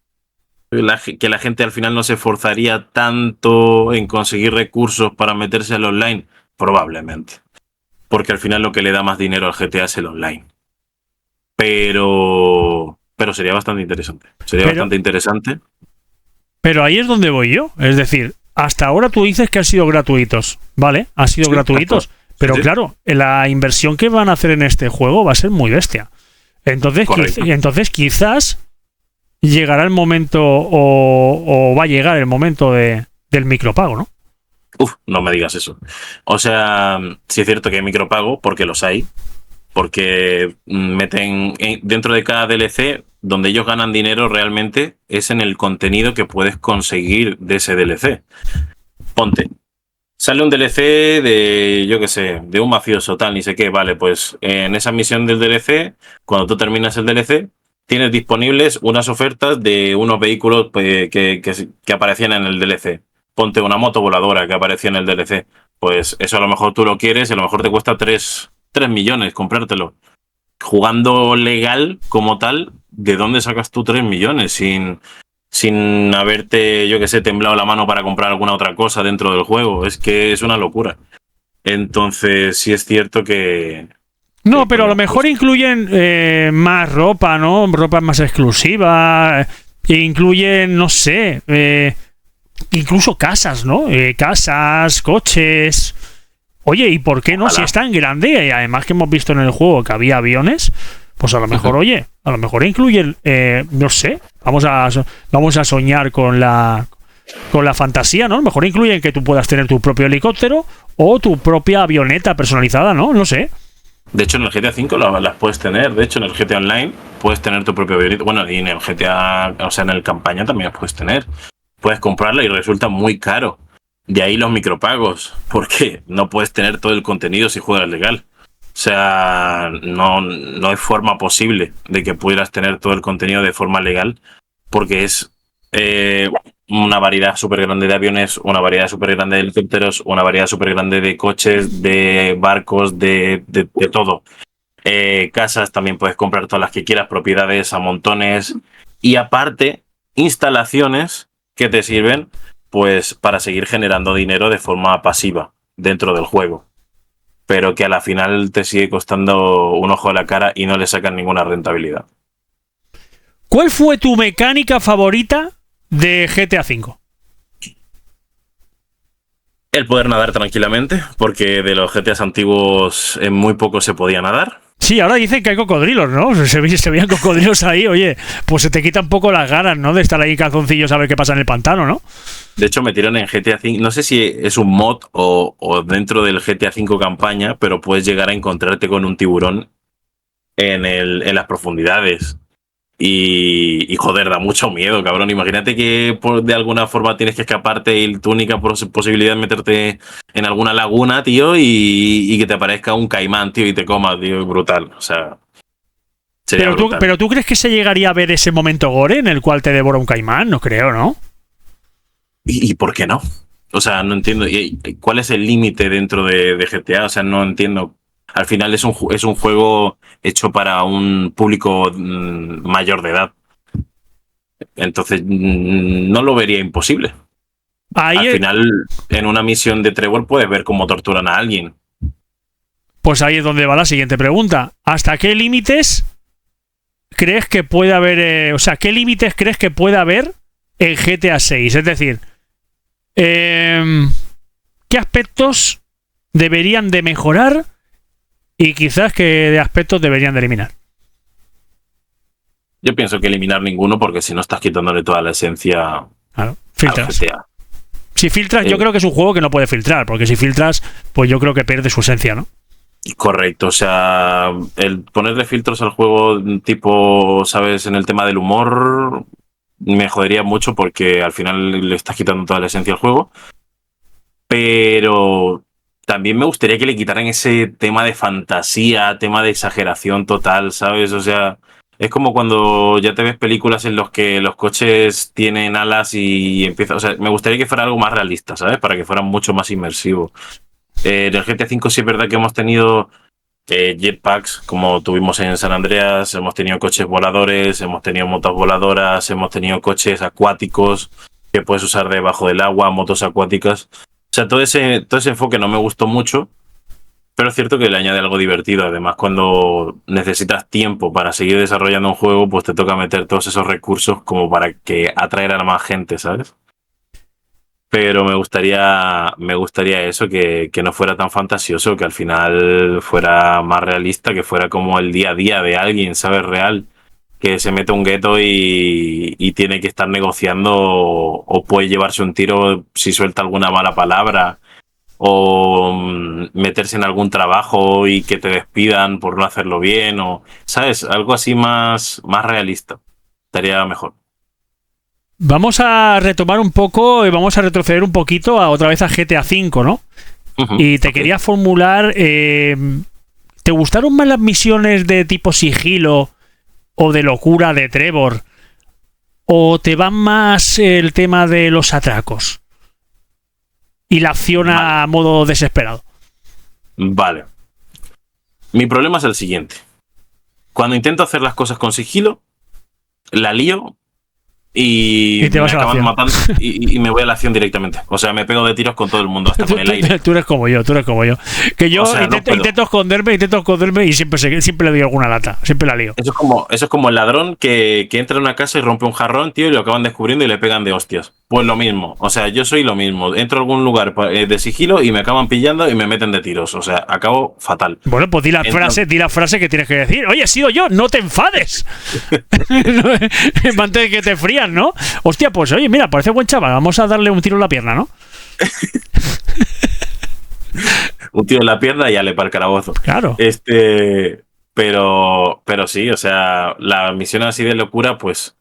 que la gente al final no se esforzaría tanto en conseguir recursos para meterse al online, probablemente. Porque al final lo que le da más dinero al GTA es el online. Pero sería bastante interesante. Pero ahí es donde voy yo. Es decir, hasta ahora tú dices que han sido gratuitos, ¿vale? Han sido gratuitos. Pero claro, la inversión que van a hacer en este juego va a ser muy bestia. Entonces quizás llegará el momento o va a llegar el momento del micropago, ¿no? No me digas eso. O sea, sí es cierto que hay micropago, porque los hay. Porque meten dentro de cada DLC, donde ellos ganan dinero realmente es en el contenido que puedes conseguir de ese DLC. Ponte, sale un DLC de, yo qué sé, de un mafioso, tal, ni sé qué, vale, pues en esa misión del DLC, cuando tú terminas el DLC, tienes disponibles unas ofertas de unos vehículos que aparecían en el DLC. Ponte una moto voladora que aparecía en el DLC. Pues eso a lo mejor tú lo quieres y a lo mejor te cuesta 3 millones comprártelo. Jugando legal como tal, ¿de dónde sacas tú 3 millones? Sin haberte, yo que sé, temblado la mano para comprar alguna otra cosa dentro del juego. Es que es una locura. Entonces, sí es cierto que... No, pero a lo mejor incluyen más ropa, ¿no? Ropa más exclusiva. Incluyen, no sé, incluso casas, ¿no? Casas, coches. Oye, ¿y por qué no? Si es tan grande, y además que hemos visto en el juego que había aviones, pues a lo mejor, oye, a lo mejor incluyen, no sé, vamos a soñar con la fantasía, ¿no? A lo mejor incluyen que tú puedas tener tu propio helicóptero o tu propia avioneta personalizada, ¿no? No sé. De hecho, en el GTA V las puedes tener. De hecho, en el GTA Online puedes tener tu propio avioneta. Bueno, y en el GTA, o sea, en el campaña también las puedes tener. Puedes comprarla y resulta muy caro. De ahí los micropagos, porque no puedes tener todo el contenido si juegas legal. O sea, no hay forma posible de que pudieras tener todo el contenido de forma legal, porque es una variedad súper grande de aviones, una variedad súper grande de helicópteros, una variedad súper grande de coches, de barcos, de todo. Casas también puedes comprar todas las que quieras, propiedades a montones, y aparte, instalaciones que te sirven pues para seguir generando dinero de forma pasiva dentro del juego, pero que a la final te sigue costando un ojo de la cara y no le sacan ninguna rentabilidad. ¿Cuál fue tu mecánica favorita de GTA V? El poder nadar tranquilamente, porque de los GTAs antiguos en muy poco se podía nadar. Sí, ahora dicen que hay cocodrilos, ¿no? Se veían cocodrilos ahí, oye, pues se te quita un poco las ganas, ¿no? De estar ahí calzoncillos a ver qué pasa en el pantano, ¿no? De hecho, metieron en GTA V, no sé si es un mod o dentro del GTA V campaña, pero puedes llegar a encontrarte con un tiburón en las profundidades. Y joder, da mucho miedo, cabrón. Imagínate que de alguna forma tienes que escaparte y tu única posibilidad es meterte en alguna laguna, tío, y que te aparezca un caimán, tío, y te coma, tío, brutal. O sea, sería brutal. Pero tú crees que se llegaría a ver ese momento gore en el cual te devora un caimán? No creo, ¿no? ¿Y por qué no? O sea, no entiendo. ¿Cuál es el límite dentro de GTA? O sea, no entiendo. Al final es un juego hecho para un público mayor de edad. Entonces, no lo vería imposible. Al final, en una misión de Trevor puedes ver cómo torturan a alguien. Pues ahí es donde va la siguiente pregunta. ¿Hasta qué límites crees que puede haber... o sea, ¿qué límites crees que puede haber en GTA 6? Es decir, ¿qué aspectos deberían de mejorar y quizás qué aspectos deberían de eliminar? Yo pienso que eliminar ninguno, porque si no estás quitándole toda la esencia. Claro, filtras. Si filtras, yo creo que es un juego que no puede filtrar, porque si filtras, pues yo creo que pierde su esencia, ¿no? Correcto, o sea, el ponerle filtros al juego tipo, ¿sabes? En el tema del humor me jodería mucho, porque al final le estás quitando toda la esencia al juego. Pero también me gustaría que le quitaran ese tema de fantasía, tema de exageración total, ¿sabes? O sea, Es como cuando ya te ves películas en los que los coches tienen alas y empieza. O sea, me gustaría que fuera algo más realista, ¿sabes? Para que fuera mucho más inmersivo. En el GTA V sí es verdad que hemos tenido jetpacks, como tuvimos en San Andreas, hemos tenido coches voladores, hemos tenido motos voladoras, hemos tenido coches acuáticos que puedes usar debajo del agua, motos acuáticas. O sea, todo ese enfoque no me gustó mucho. Pero es cierto que le añade algo divertido. Además, cuando necesitas tiempo para seguir desarrollando un juego, pues te toca meter todos esos recursos como para que atraer a la más gente, ¿sabes? Pero me gustaría eso, que no fuera tan fantasioso, que al final fuera más realista, que fuera como el día a día de alguien, ¿sabes? Real, que se mete a un gueto y tiene que estar negociando o puede llevarse un tiro si suelta alguna mala palabra. O meterse en algún trabajo y que te despidan por no hacerlo bien, o ¿sabes? Algo así más realista. Estaría mejor. Vamos a retomar un poco y vamos a retroceder un poquito otra vez a GTA V, ¿no? Y te quería formular, ¿te gustaron más las misiones de tipo sigilo o de locura de Trevor? ¿O te va más el tema de los atracos? Y la acción a modo desesperado. Vale. Mi problema es el siguiente. Cuando intento hacer las cosas con sigilo, la lío y te me vas a la acaban acción. matando y me voy a la acción directamente. O sea, me pego de tiros con todo el mundo, hasta con el aire. Tú eres como yo. Que yo, o sea, intento esconderme y siempre le doy alguna lata. Siempre la lío. Eso es como el ladrón que entra en una casa y rompe un jarrón, tío, y lo acaban descubriendo y le pegan de hostias. Pues lo mismo. O sea, yo soy lo mismo. Entro a algún lugar de sigilo y me acaban pillando y me meten de tiros. O sea, acabo fatal. Bueno, pues di la frase que tienes que decir. Oye, he sido yo, no te enfades. Antes de que te frías, ¿no? Hostia, pues oye, mira, parece buen chaval. Vamos a darle un tiro en la pierna, ¿no? Un tiro en la pierna y ya le para el calabozo. Claro. Pero sí, o sea, la misión así de locura, pues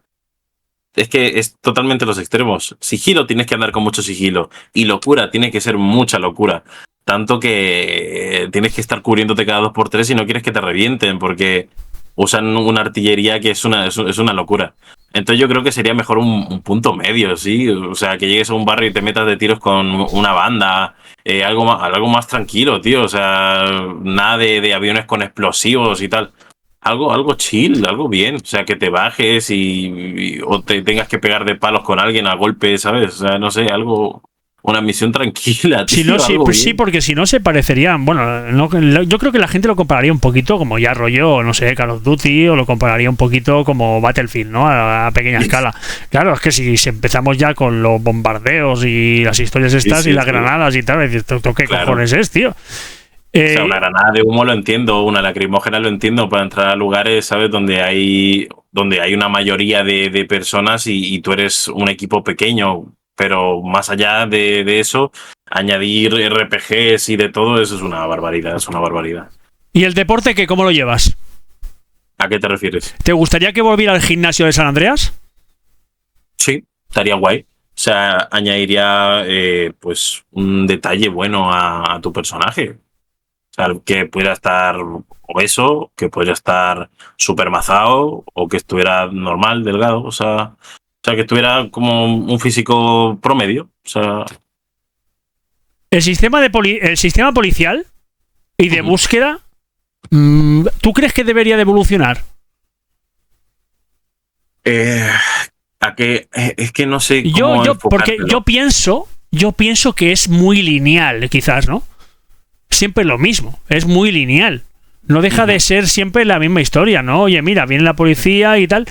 es que es totalmente los extremos. Sigilo tienes que andar con mucho sigilo y locura tiene que ser mucha locura. Tanto que tienes que estar cubriéndote cada 2x3 y no quieres que te revienten porque usan una artillería que es una locura. Entonces yo creo que sería mejor un punto medio, ¿sí? O sea, que llegues a un barrio y te metas de tiros con una banda, algo más tranquilo, tío. O sea, nada de aviones con explosivos y tal. Algo chill, algo bien. O sea, que te bajes o te tengas que pegar de palos con alguien a golpe, ¿sabes? O sea, no sé, una misión tranquila. Si no, sí, porque si no se parecerían. Bueno, yo creo que la gente lo compararía un poquito como ya rollo, no sé, Call of Duty, o lo compararía un poquito como Battlefield, ¿no? A pequeña escala. Claro, es que si empezamos ya con los bombardeos y las historias estas y las granadas y tal, ¿esto qué cojones es, tío? O sea, una granada de humo lo entiendo, una lacrimógena lo entiendo, para entrar a lugares, ¿sabes? Donde hay una mayoría de personas y tú eres un equipo pequeño. Pero más allá de eso, añadir RPGs y de todo, eso es una barbaridad, ¿Y el deporte qué? ¿Cómo lo llevas? ¿A qué te refieres? ¿Te gustaría que volviera al gimnasio de San Andreas? Sí, estaría guay. O sea, añadiría pues un detalle bueno a tu personaje. O sea, que pudiera estar obeso, que pudiera estar súper mazado o que estuviera normal, delgado, o sea, que estuviera como un físico promedio. O sea. El sistema policial y de búsqueda, ¿tú crees que debería de evolucionar? Es que no sé cómo porque yo pienso que es muy lineal, quizás, ¿no? Siempre lo mismo, es muy lineal. No deja de ser siempre la misma historia, ¿no? Oye, mira, viene la policía y tal.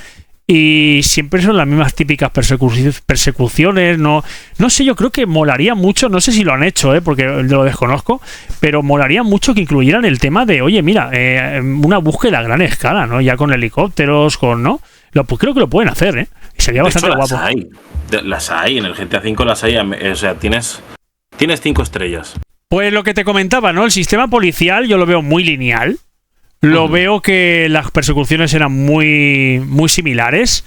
Y siempre son las mismas típicas persecuciones. No sé, yo creo que molaría mucho, no sé si lo han hecho, porque lo desconozco, pero molaría mucho que incluyeran el tema de, oye, mira, una búsqueda a gran escala, ¿no? Ya con helicópteros, ¿no? Creo que lo pueden hacer, ¿eh? Y sería bastante guapo. Las hay, en el GTA V las hay, o sea, tienes 5 estrellas. Pues lo que te comentaba, ¿no? El sistema policial yo lo veo muy lineal. Lo veo que las persecuciones eran muy, muy similares.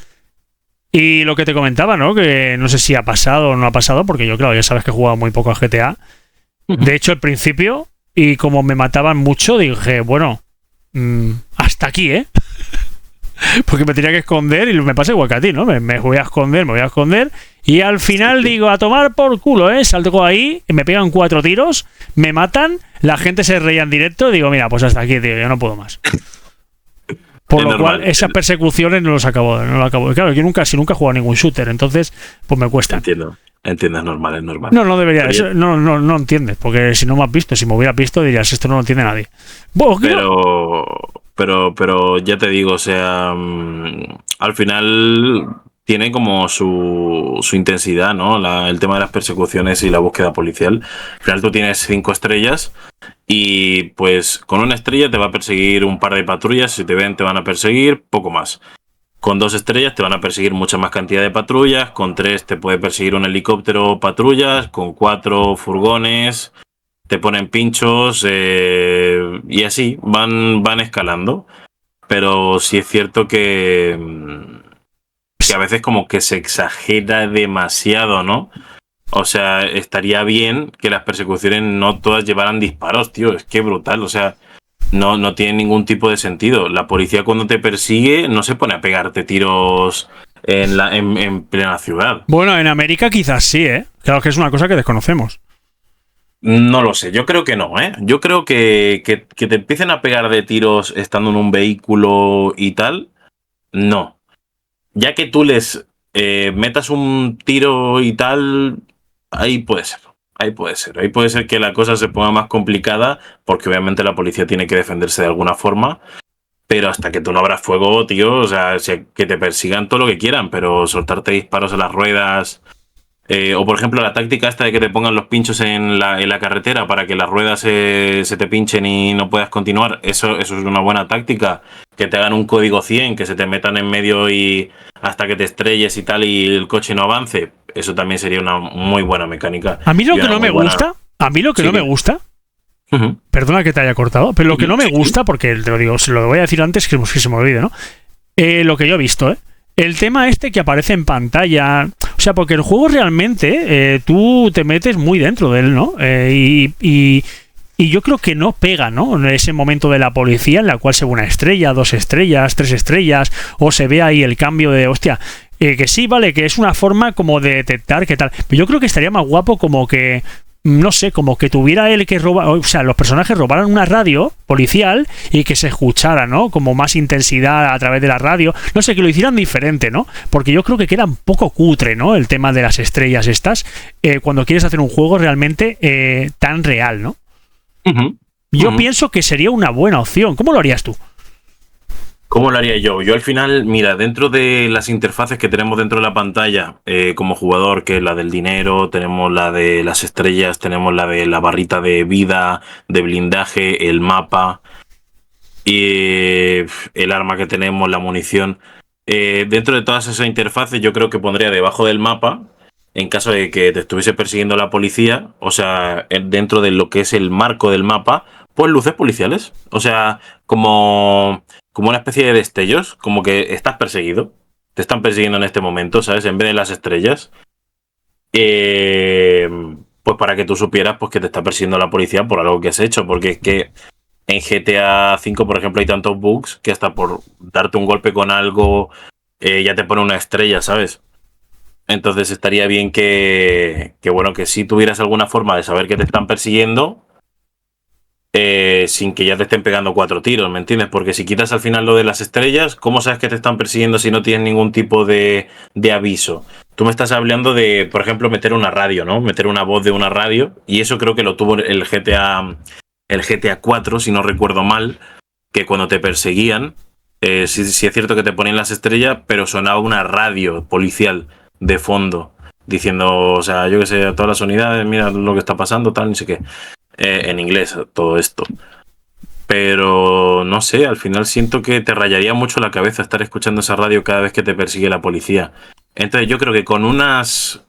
Y lo que te comentaba, ¿no? Que no sé si ha pasado o no ha pasado, porque yo, claro, ya sabes que he jugado muy poco a GTA. De hecho, al principio, y como me mataban mucho, dije, bueno, hasta aquí, ¿eh? porque me tenía que esconder y me pasa igual que a ti, ¿no? Me voy a esconder y al final digo, a tomar por culo, salgo ahí, me pegan 4 tiros, me matan, la gente se reía en directo y digo, mira, pues hasta aquí, tío, yo no puedo más. Por lo cual, esas persecuciones no lo acabo. Claro, yo nunca he jugado a ningún shooter, entonces, pues me cuesta. Entiendo, es normal. No debería, eso, no entiendes, porque si no me has visto, si me hubieras visto dirías, esto no lo entiende nadie. Pero ya te digo, o sea, al final tiene como su intensidad, ¿no? El tema de las persecuciones y la búsqueda policial. Al final tú tienes 5 estrellas y pues con una estrella te va a perseguir un par de patrullas, si te ven te van a perseguir, poco más. Con 2 estrellas te van a perseguir mucha más cantidad de patrullas, con 3 te puede perseguir un helicóptero patrullas, con 4 furgones, te ponen pinchos y así van escalando. Pero sí es cierto que a veces como que se exagera demasiado, ¿no? O sea, estaría bien que las persecuciones no todas llevaran disparos, tío. Es que brutal, o sea, no tiene ningún tipo de sentido. La policía cuando te persigue no se pone a pegarte tiros en plena ciudad. Bueno, en América quizás sí, ¿eh? Claro que es una cosa que desconocemos. No lo sé, yo creo que no, ¿eh? Yo creo que te empiecen a pegar de tiros estando en un vehículo y tal, no. Ya que tú les metas un tiro y tal, ahí puede ser. Ahí puede ser que la cosa se ponga más complicada, porque obviamente la policía tiene que defenderse de alguna forma, pero hasta que tú no abras fuego, tío, o sea, que te persigan todo lo que quieran, pero soltarte disparos en las ruedas, o por ejemplo la táctica esta de que te pongan los pinchos en la carretera para que las ruedas se te pinchen y no puedas continuar, eso es una buena táctica. Que te hagan un código 100, que se te metan en medio y hasta que te estrelles y tal y el coche no avance, eso también sería una muy buena mecánica. A mí lo que no me gusta, perdona que te haya cortado, pero lo que no me gusta, porque te lo digo, se lo voy a decir antes que se me olvide, ¿no? Lo que yo he visto, el tema este que aparece en pantalla, o sea, porque el juego realmente tú te metes muy dentro de él, ¿no? Y yo creo que no pega, ¿no? En ese momento de la policía en la cual se ve 1 estrella, 2 estrellas, 3 estrellas, o se ve ahí el cambio de, hostia, que sí, vale, que es una forma como de detectar qué tal. Pero yo creo que estaría más guapo como que, no sé, como que tuviera él que robar, o sea, los personajes robaran una radio policial y que se escuchara, ¿no? Como más intensidad a través de la radio. No sé, que lo hicieran diferente, ¿no? Porque yo creo que queda un poco cutre, ¿no? El tema de las estrellas estas, cuando quieres hacer un juego realmente tan real, ¿no? Yo pienso que sería una buena opción. ¿Cómo lo harías tú? ¿Cómo lo haría yo? Yo al final, mira, dentro de las interfaces que tenemos dentro de la pantalla como jugador, que es la del dinero, tenemos la de las estrellas, tenemos la de la barrita de vida, de blindaje, el mapa, y el arma que tenemos, la munición. Dentro de todas esas interfaces yo creo que pondría debajo del mapa, en caso de que te estuviese persiguiendo la policía, o sea, dentro de lo que es el marco del mapa, pues luces policiales. O sea, como una especie de destellos, como que estás perseguido. Te están persiguiendo en este momento, ¿sabes? En vez de las estrellas. Pues para que tú supieras pues que te está persiguiendo la policía por algo que has hecho. Porque es que en GTA V, por ejemplo, hay tantos bugs que hasta por darte un golpe con algo ya te pone una estrella, ¿sabes? Entonces estaría bien que si tuvieras alguna forma de saber que te están persiguiendo sin que ya te estén pegando 4 tiros, ¿me entiendes? Porque si quitas al final lo de las estrellas, ¿cómo sabes que te están persiguiendo si no tienes ningún tipo de aviso? Tú me estás hablando de, por ejemplo, meter una radio, ¿no? Meter una voz de una radio, y eso creo que lo tuvo el GTA 4, si no recuerdo mal, que cuando te perseguían, sí es cierto que te ponían las estrellas, pero sonaba una radio policial de fondo, diciendo, o sea, yo que sé, a todas las unidades, mira lo que está pasando, tal, ni sé qué. En inglés, todo esto. Pero, no sé, al final siento que te rayaría mucho la cabeza estar escuchando esa radio cada vez que te persigue la policía. Entonces yo creo que con unas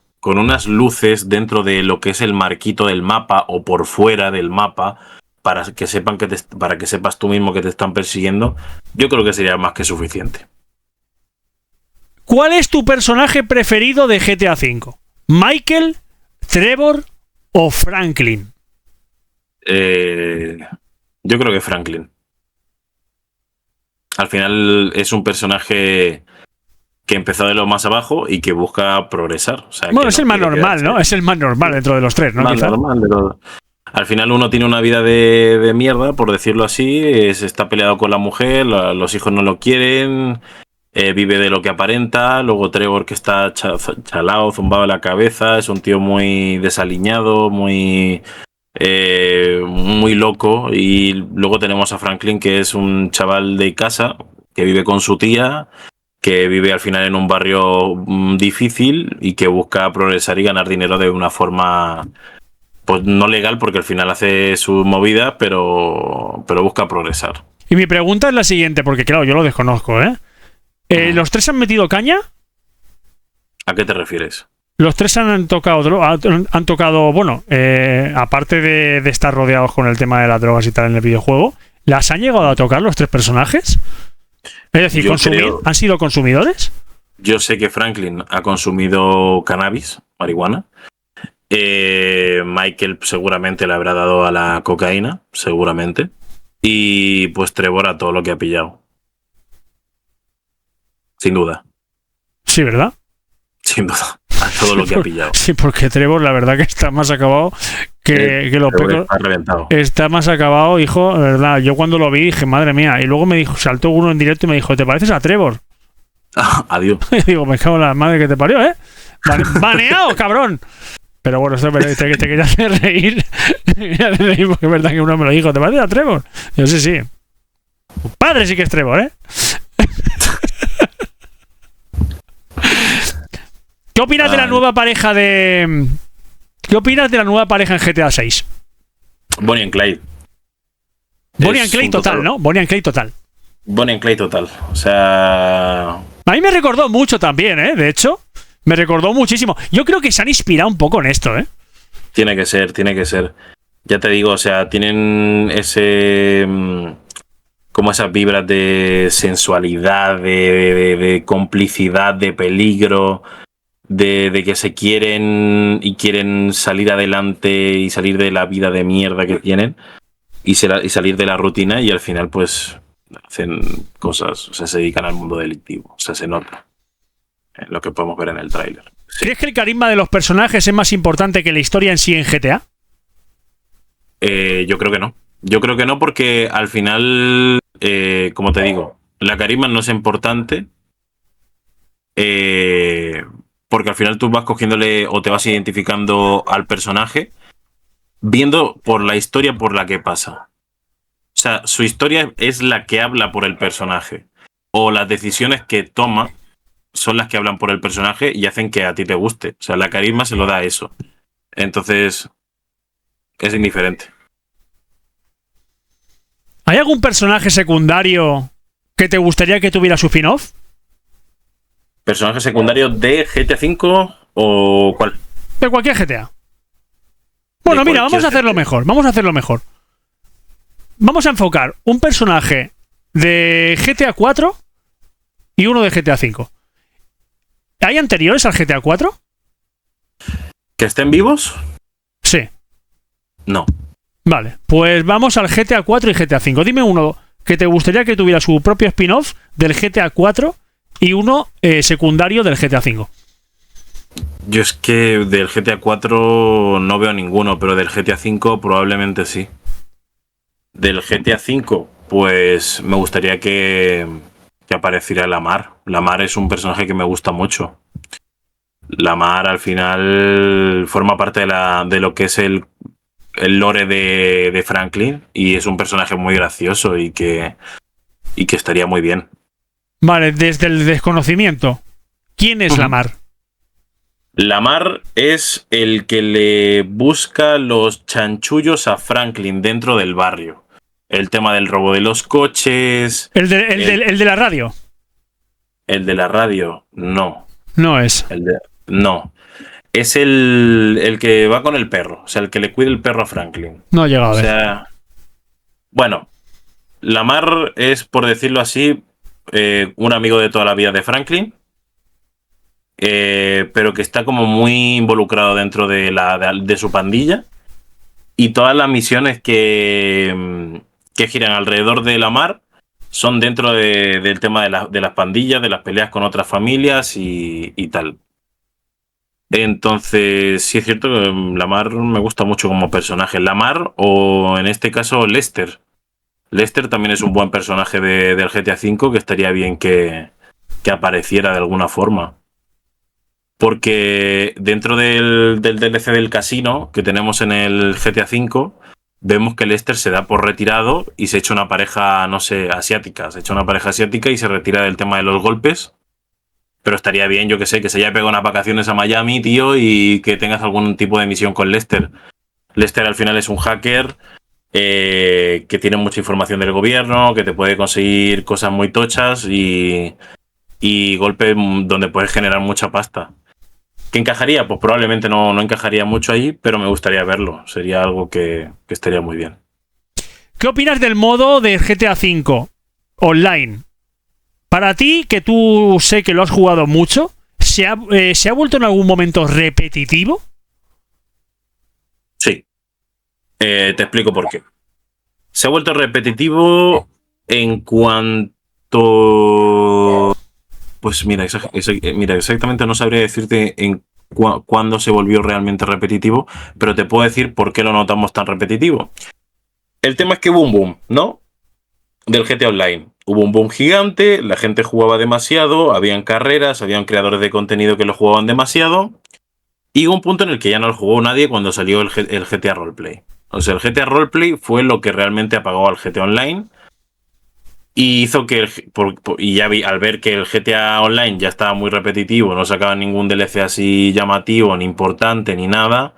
luces dentro de lo que es el marquito del mapa o por fuera del mapa, para que sepan para que sepas tú mismo que te están persiguiendo, yo creo que sería más que suficiente. ¿Cuál es tu personaje preferido de GTA V? ¿Michael, Trevor o Franklin? Yo creo que Franklin. Al final es un personaje que empezó de lo más abajo y que busca progresar. O sea, bueno, es el más normal, ¿no? Es el más normal dentro de los tres, ¿no? Más normal de todo. Al final uno tiene una vida de mierda, por decirlo así, está peleado con la mujer, los hijos no lo quieren, vive de lo que aparenta, luego Trevor que está chalao, zumbado en la cabeza, es un tío muy desaliñado, muy loco, y luego tenemos a Franklin, que es un chaval de casa, que vive con su tía, que vive al final en un barrio difícil y que busca progresar y ganar dinero de una forma... Pues no legal, porque al final hace su movida, pero busca progresar. Y mi pregunta es la siguiente, porque claro, yo lo desconozco, ¿eh? ¿Los tres han metido caña? ¿A qué te refieres? Los tres han tocado, bueno, aparte de estar rodeados con el tema de las drogas y tal en el videojuego, ¿las han llegado a tocar los tres personajes? Es decir, ¿han sido consumidores? Yo sé que Franklin ha consumido cannabis, marihuana. Michael seguramente le habrá dado a la cocaína, seguramente. Y pues Trevor a todo lo que ha pillado. Sin duda. Sí, ¿verdad? Sin duda. A todo lo que ha pillado. Sí, porque Trevor la verdad que está más acabado que los pecos. Está reventado. Está más acabado, hijo, de verdad. Yo cuando lo vi dije, madre mía. Y luego me dijo, saltó uno en directo y me dijo, ¿te pareces a Trevor? Adiós. Y digo, me cago en la madre que te parió, ¿eh? ¡Baneado, cabrón! Pero bueno, esto te quería hacer reír. Porque es verdad que uno me lo dijo. ¿Te parece a Trevor? Yo sí. Tu padre sí que es Trevor, ¿eh? ¿Qué opinas de la nueva pareja de... ¿Qué opinas de la nueva pareja en GTA 6? Bonnie and Clyde. Bonnie and Clyde total, ¿no? Bonnie and Clyde total. Bonnie and Clyde total. O sea... A mí me recordó mucho también, ¿eh? De hecho... Me recordó muchísimo. Yo creo que se han inspirado un poco en esto, ¿eh? Tiene que ser. Ya te digo, o sea, tienen como esas vibras de sensualidad, de complicidad, de peligro, de que se quieren y quieren salir adelante y salir de la vida de mierda que tienen y salir de la rutina, y al final pues hacen cosas, o sea, se dedican al mundo delictivo. O sea, se nota. Lo que podemos ver en el tráiler. Sí. ¿Crees que el carisma de los personajes es más importante que la historia en sí en GTA? Yo creo que no. Yo creo que no, porque al final, como te digo, la carisma no es importante, porque al final tú vas cogiéndole o te vas identificando al personaje viendo por la historia por la que pasa. O sea, su historia es la que habla por el personaje, o las decisiones que toma son las que hablan por el personaje y hacen que a ti te guste. O sea, la carisma se lo da a eso. Entonces, es indiferente. ¿Hay algún personaje secundario que te gustaría que tuviera su spin-off? ¿Personaje secundario de GTA V o cuál? De cualquier GTA. Bueno, mira, vamos a hacerlo mejor. Vamos a enfocar un personaje de GTA 4 y uno de GTA V. ¿Hay anteriores al GTA 4? ¿Que estén vivos? Sí. No. Vale, pues vamos al GTA 4 y GTA 5. Dime uno que te gustaría que tuviera su propio spin-off del GTA 4 y uno secundario del GTA 5. Yo es que del GTA 4 no veo ninguno, pero del GTA 5 probablemente sí. Del GTA 5, pues me gustaría que apareciera Lamar. Lamar es un personaje que me gusta mucho. Lamar al final forma parte de lo que es el lore de Franklin, y es un personaje muy gracioso y que estaría muy bien. Vale, desde el desconocimiento, ¿quién es Lamar? Lamar es el que le busca los chanchullos a Franklin dentro del barrio. El tema del robo de los coches... ¿El de la radio? El de la radio, no. No es. No. Es el que va con el perro. O sea, el que le cuida el perro a Franklin. No ha llegado a ver. O sea... Bueno, Lamar es, por decirlo así, un amigo de toda la vida de Franklin, pero que está como muy involucrado dentro de su pandilla, y todas las misiones que giran alrededor de Lamar son dentro del tema de las pandillas, de las peleas con otras familias y tal. Entonces, sí es cierto que Lamar me gusta mucho como personaje. Lamar o en este caso Lester. Lester también es un buen personaje del GTA V que estaría bien que apareciera de alguna forma. Porque dentro del DLC del casino que tenemos en el GTA V, vemos que Lester se da por retirado y se echa una pareja, no sé, asiática. Se echa una pareja asiática y se retira del tema de los golpes. Pero estaría bien, yo que sé, que se haya pegado unas vacaciones a Miami, tío, y que tengas algún tipo de misión con Lester. Lester al final es un hacker que tiene mucha información del gobierno, que te puede conseguir cosas muy tochas y golpes donde puedes generar mucha pasta. ¿Qué encajaría? Pues probablemente no encajaría mucho ahí, pero me gustaría verlo. Sería algo que estaría muy bien. ¿Qué opinas del modo de GTA V online? Para ti, que tú sé que lo has jugado mucho, ¿se ha vuelto en algún momento repetitivo? Sí. Te explico por qué. Se ha vuelto repetitivo en cuanto... Pues mira, exactamente no sabría decirte en cuándo se volvió realmente repetitivo, pero te puedo decir por qué lo notamos tan repetitivo. El tema es que hubo un boom, ¿no? Del GTA Online. Hubo un boom gigante, la gente jugaba demasiado, habían carreras, habían creadores de contenido que lo jugaban demasiado, y hubo un punto en el que ya no lo jugó nadie cuando salió el GTA Roleplay. O sea, el GTA Roleplay fue lo que realmente apagó al GTA Online y hizo que al ver que el GTA Online ya estaba muy repetitivo, no sacaba ningún DLC así llamativo, ni importante, ni nada,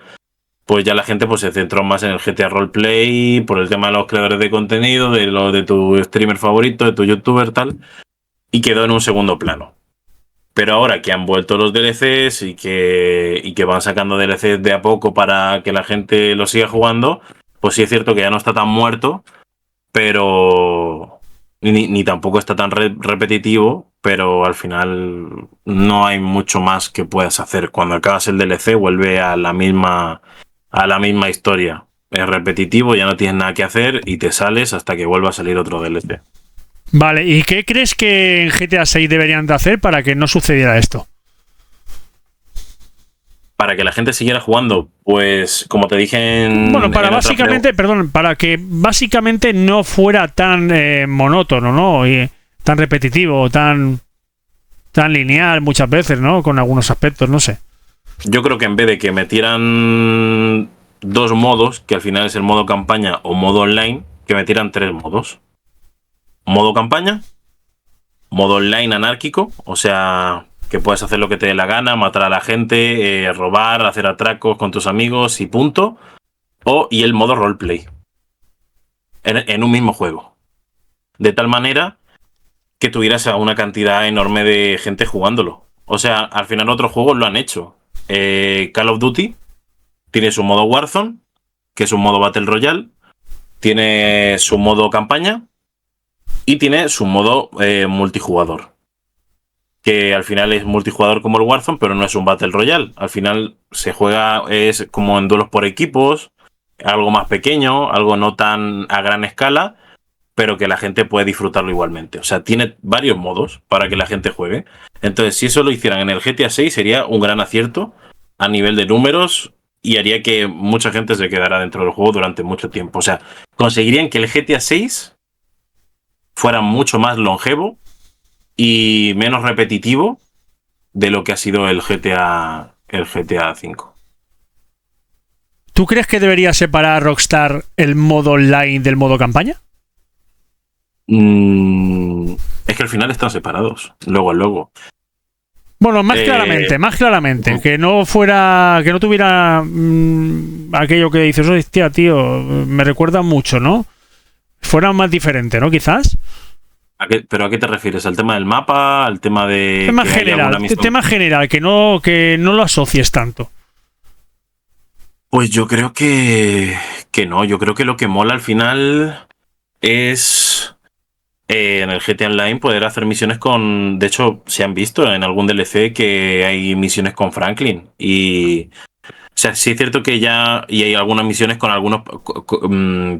pues ya la gente pues se centró más en el GTA Roleplay por el tema de los creadores de contenido, de tu streamer favorito, de tu youtuber, tal, y quedó en un segundo plano. Pero ahora que han vuelto los DLCs y que van sacando DLCs de a poco para que la gente lo siga jugando, pues sí es cierto que ya no está tan muerto, pero ni tampoco está tan repetitivo, pero al final no hay mucho más que puedas hacer. Cuando acabas el DLC vuelve a la misma historia. Es repetitivo, ya no tienes nada que hacer y te sales hasta que vuelva a salir otro DLC. Vale, ¿y qué crees que en GTA 6 deberían de hacer para que no sucediera esto? Para que la gente siguiera jugando, pues como te dije Bueno, para que básicamente no fuera tan monótono, ¿no? Y tan repetitivo, tan lineal muchas veces, ¿no? Con algunos aspectos, no sé. Yo creo que en vez de que metieran dos modos, que al final es el modo campaña o modo online, que metieran tres modos. Modo campaña, modo online anárquico, o sea, que puedes hacer lo que te dé la gana, matar a la gente, robar, hacer atracos con tus amigos y punto. Y el modo roleplay. En un mismo juego. De tal manera que tuvieras a una cantidad enorme de gente jugándolo. O sea, al final otros juegos lo han hecho. Call of Duty tiene su modo Warzone, que es un modo Battle Royale. Tiene su modo campaña. Y tiene su modo multijugador. Que al final es multijugador como el Warzone, pero no es un Battle Royale. Al final se juega, es como en duelos por equipos, algo más pequeño, algo no tan a gran escala, pero que la gente puede disfrutarlo igualmente. O sea, tiene varios modos para que la gente juegue. Entonces, si eso lo hicieran en el GTA 6, sería un gran acierto a nivel de números y haría que mucha gente se quedara dentro del juego durante mucho tiempo. O sea, conseguirían que el GTA 6 fuera mucho más longevo y menos repetitivo de lo que ha sido el GTA 5. ¿Tú crees que debería separar Rockstar el modo online del modo campaña? Es que al final están separados, luego. Bueno, más claramente, que no tuviera aquello que dices, hostia, tío, me recuerda mucho, ¿no? Fuera más diferente, ¿no? Quizás. ¿Pero a qué te refieres? ¿Al tema del mapa? ¿Al tema de...? Tema general, que no lo asocies tanto. Pues yo creo que no. Yo creo que lo que mola al final es en el GTA Online poder hacer misiones con... De hecho, se han visto en algún DLC que hay misiones con Franklin. Y... O sea, sí es cierto que ya... Y hay algunas misiones con algunos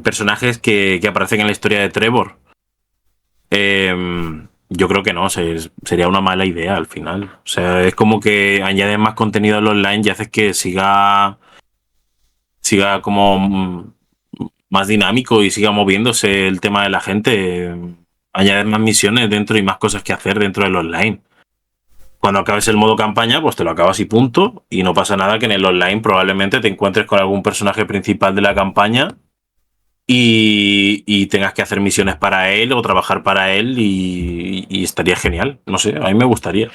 personajes que aparecen en la historia de Trevor. yo creo que no, sería una mala idea al final. O sea, es como que añades más contenido al online y haces que siga como más dinámico y siga moviéndose el tema de la gente. Añades más misiones dentro y más cosas que hacer dentro del online. Cuando acabes el modo campaña, pues te lo acabas y punto. Y no pasa nada que en el online probablemente te encuentres con algún personaje principal de la campaña y tengas que hacer misiones para él o trabajar para él y estaría genial. No sé, a mí me gustaría.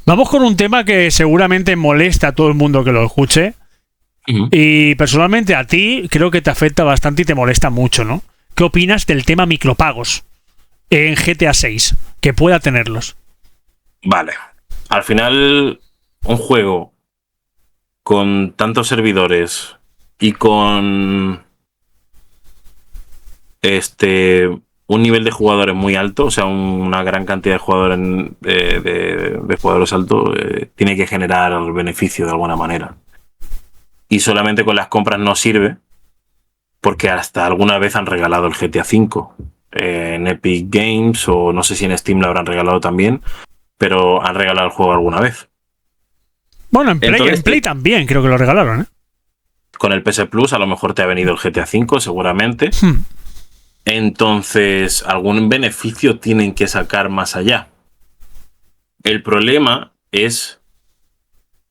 Vamos con un tema que seguramente molesta a todo el mundo que lo escuche. Uh-huh. Y personalmente a ti creo que te afecta bastante y te molesta mucho, ¿no? ¿Qué opinas del tema micropagos en GTA 6? Que pueda tenerlos. Vale. Al final, un juego con tantos servidores y con un nivel de jugadores muy alto, o sea, una gran cantidad de jugadores de jugadores altos, tiene que generar beneficio de alguna manera. Y solamente con las compras no sirve, porque hasta alguna vez han regalado el GTA V en Epic Games, o no sé si en Steam lo habrán regalado también, pero han regalado el juego alguna vez. Bueno, en Play también creo que lo regalaron, ¿eh? Con el PS Plus a lo mejor te ha venido el GTA V, seguramente. Entonces, algún beneficio tienen que sacar más allá. El problema es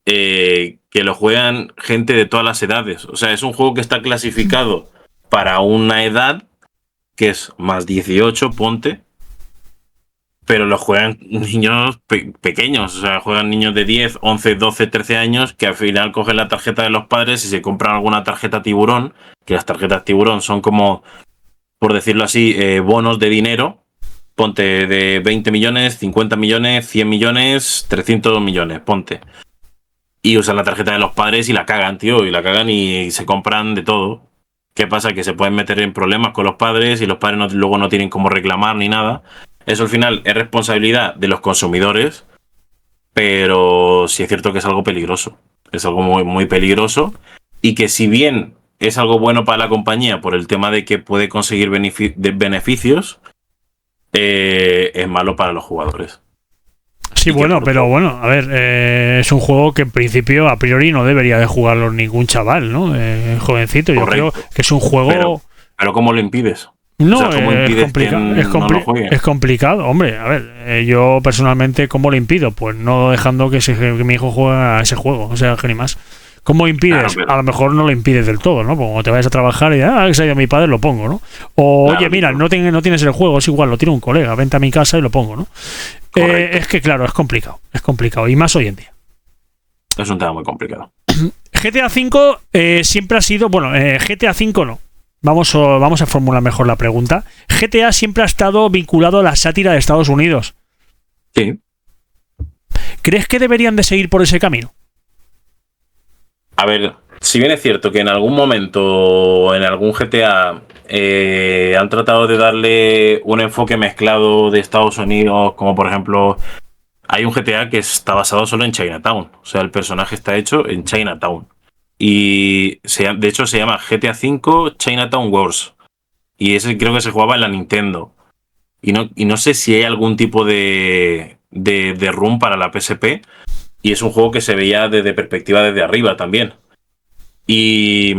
que lo juegan gente de todas las edades. O sea, es un juego que está clasificado para una edad que es más 18, ponte, pero lo juegan niños pequeños. O sea, juegan niños de 10, 11, 12, 13 años que al final cogen la tarjeta de los padres y se compran alguna tarjeta tiburón, que las tarjetas tiburón son como, por decirlo así, bonos de dinero. Ponte de 20 millones, 50 millones, 100 millones, 300 millones, ponte. Y usan la tarjeta de los padres y la cagan, tío, y la cagan y se compran de todo. ¿Qué pasa? Que se pueden meter en problemas con los padres y los padres luego no tienen cómo reclamar ni nada. Eso al final es responsabilidad de los consumidores, pero sí es cierto que es algo peligroso. Es algo muy, muy peligroso y que si bien es algo bueno para la compañía por el tema de que puede conseguir beneficios, es malo para los jugadores. Sí, bueno, pero bueno, a ver, es un juego que en principio a priori no debería de jugarlo ningún chaval, ¿no? Jovencito. Correcto. Yo creo que es un juego... Pero ¿cómo lo impides? No, o sea, ¿cómo impides es complicado. Hombre, a ver, yo personalmente, ¿cómo lo impido? Pues no dejando que mi hijo juegue a ese juego, o sea, que ni más. ¿Cómo impides? Claro, pero... A lo mejor no lo impides del todo, ¿no? Porque cuando te vayas a trabajar y que se ha ido mi padre, lo pongo, ¿no? O, claro, oye, mira, no tienes el juego, es igual, lo tiene un colega, vente a mi casa y lo pongo, ¿no? Es que, claro, es complicado, y más hoy en día. Es un tema muy complicado. GTA V siempre ha sido, bueno, GTA V no. Vamos a formular mejor la pregunta. GTA siempre ha estado vinculado a la sátira de Estados Unidos. Sí. ¿Crees que deberían de seguir por ese camino? A ver, si bien es cierto que en algún momento, en algún GTA, han tratado de darle un enfoque mezclado de Estados Unidos, como por ejemplo, hay un GTA que está basado solo en Chinatown. O sea, el personaje está hecho en Chinatown. Y de hecho se llama GTA V Chinatown Wars. Y ese creo que se jugaba en la Nintendo. Y no sé si hay algún tipo de ROM para la PSP. Y es un juego que se veía desde perspectiva desde arriba también. Pero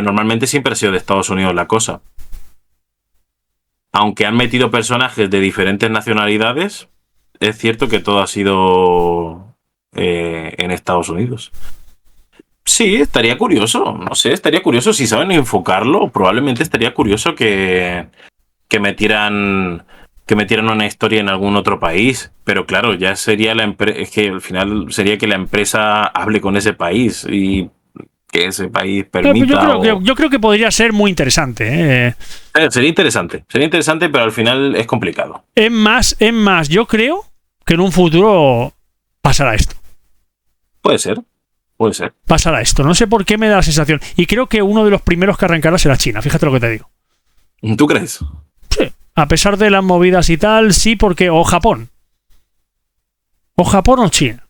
normalmente siempre ha sido de Estados Unidos la cosa. Aunque han metido personajes de diferentes nacionalidades, es cierto que todo ha sido en Estados Unidos. Sí, estaría curioso. No sé, estaría curioso si saben enfocarlo. Probablemente estaría curioso que metieran una historia en algún otro país, pero claro, ya sería es que al final sería que la empresa hable con ese país y que ese país permita. Yo creo que podría ser muy interesante. Sería interesante, pero al final es complicado. Es más, yo creo que en un futuro pasará esto. Puede ser. Pasará esto. No sé por qué me da la sensación. Y creo que uno de los primeros que arrancará será China. Fíjate lo que te digo. ¿Tú crees? Sí. A pesar de las movidas y tal, sí, porque... O Japón. O Japón o China.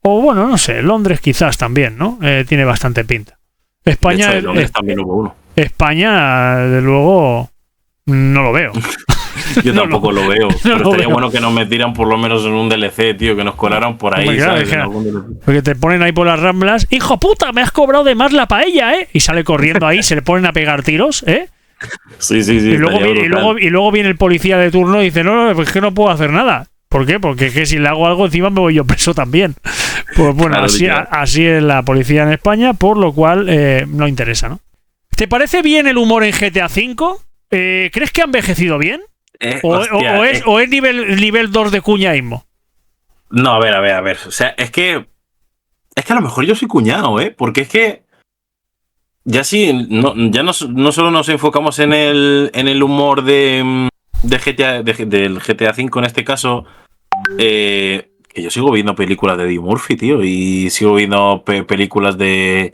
O bueno, no sé, Londres quizás también, ¿no? Tiene bastante pinta. España... De hecho, Londres también hubo uno. España, de luego... No lo veo. Yo tampoco lo veo. Pero lo estaría veo. bueno que nos metieran por lo menos en un DLC, tío, que nos colaran por ahí, Hombre, claro, ¿sabes? es que- En algún DLC. Porque te ponen ahí por las ramblas. ¡Hijo puta! Me has cobrado de más la paella, ¿eh? Y sale corriendo ahí, se le ponen a pegar tiros, ¿eh? Sí. Y luego, estaría viene, brutal. y luego viene el policía de turno y dice, no, pues es que no puedo hacer nada. ¿Por qué? Porque es que si le hago algo encima me voy yo preso también. Pues bueno, Claro, así, literal. así es la policía en España, por lo cual no interesa, ¿no? ¿Te parece bien el humor en GTA V? ¿Crees que ha envejecido bien? Hostia, ¿O es nivel 2 de cuñaísmo? No, a ver. O sea, es que a lo mejor yo soy cuñado, ¿eh? Porque es que ya sí, ya no solo nos enfocamos en el humor de GTA, del GTA V en este caso, que yo sigo viendo películas de Eddie Murphy, tío, y sigo viendo películas de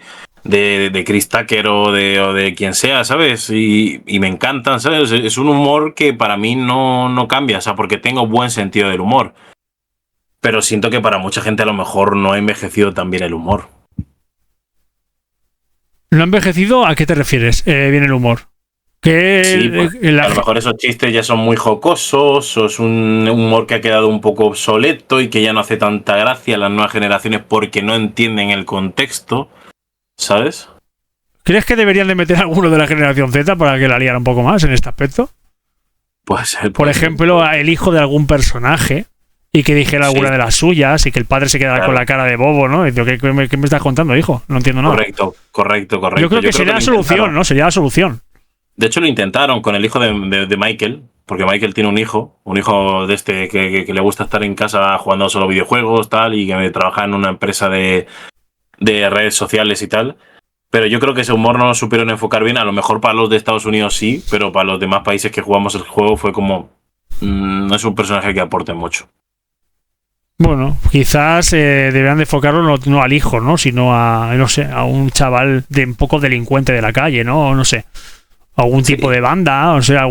Chris Tucker o de quien sea, ¿sabes? Y me encantan, ¿sabes? Es un humor que para mí no cambia, o sea, porque tengo buen sentido del humor. Pero siento que para mucha gente a lo mejor no ha envejecido tan bien el humor. ¿No ha envejecido? ¿A qué te refieres? Bien el humor. Que Sí, pues, a lo mejor esos chistes ya son muy jocosos, o es un humor que ha quedado un poco obsoleto y que ya no hace tanta gracia a las nuevas generaciones porque no entienden el contexto, ¿sabes? ¿Crees que deberían de meter a alguno de la generación Z para que la liara un poco más en este aspecto? Pues, Por ejemplo, el hijo de algún personaje y que dijera Sí. alguna de las suyas y que el padre se quedara Claro. con la cara de bobo, ¿no? Y digo, ¿qué me estás contando, hijo? No entiendo nada. Correcto. Yo creo que sería la lo solución, intentaron. ¿no? Sería la solución. De hecho, lo intentaron con el hijo de Michael, porque Michael tiene un hijo de este que le gusta estar en casa jugando solo videojuegos, tal, y que trabaja en una empresa de redes sociales y tal. Pero yo creo que ese humor no lo supieron enfocar bien. A lo mejor para los de Estados Unidos sí, pero para los demás países que jugamos el juego fue como... no es un personaje que aporte mucho. Bueno, quizás deberían de enfocarlo no al hijo, ¿no? Sino a, no sé, a un chaval de un poco delincuente de la calle, ¿no? No sé. Algún Sí. tipo de banda, o sea,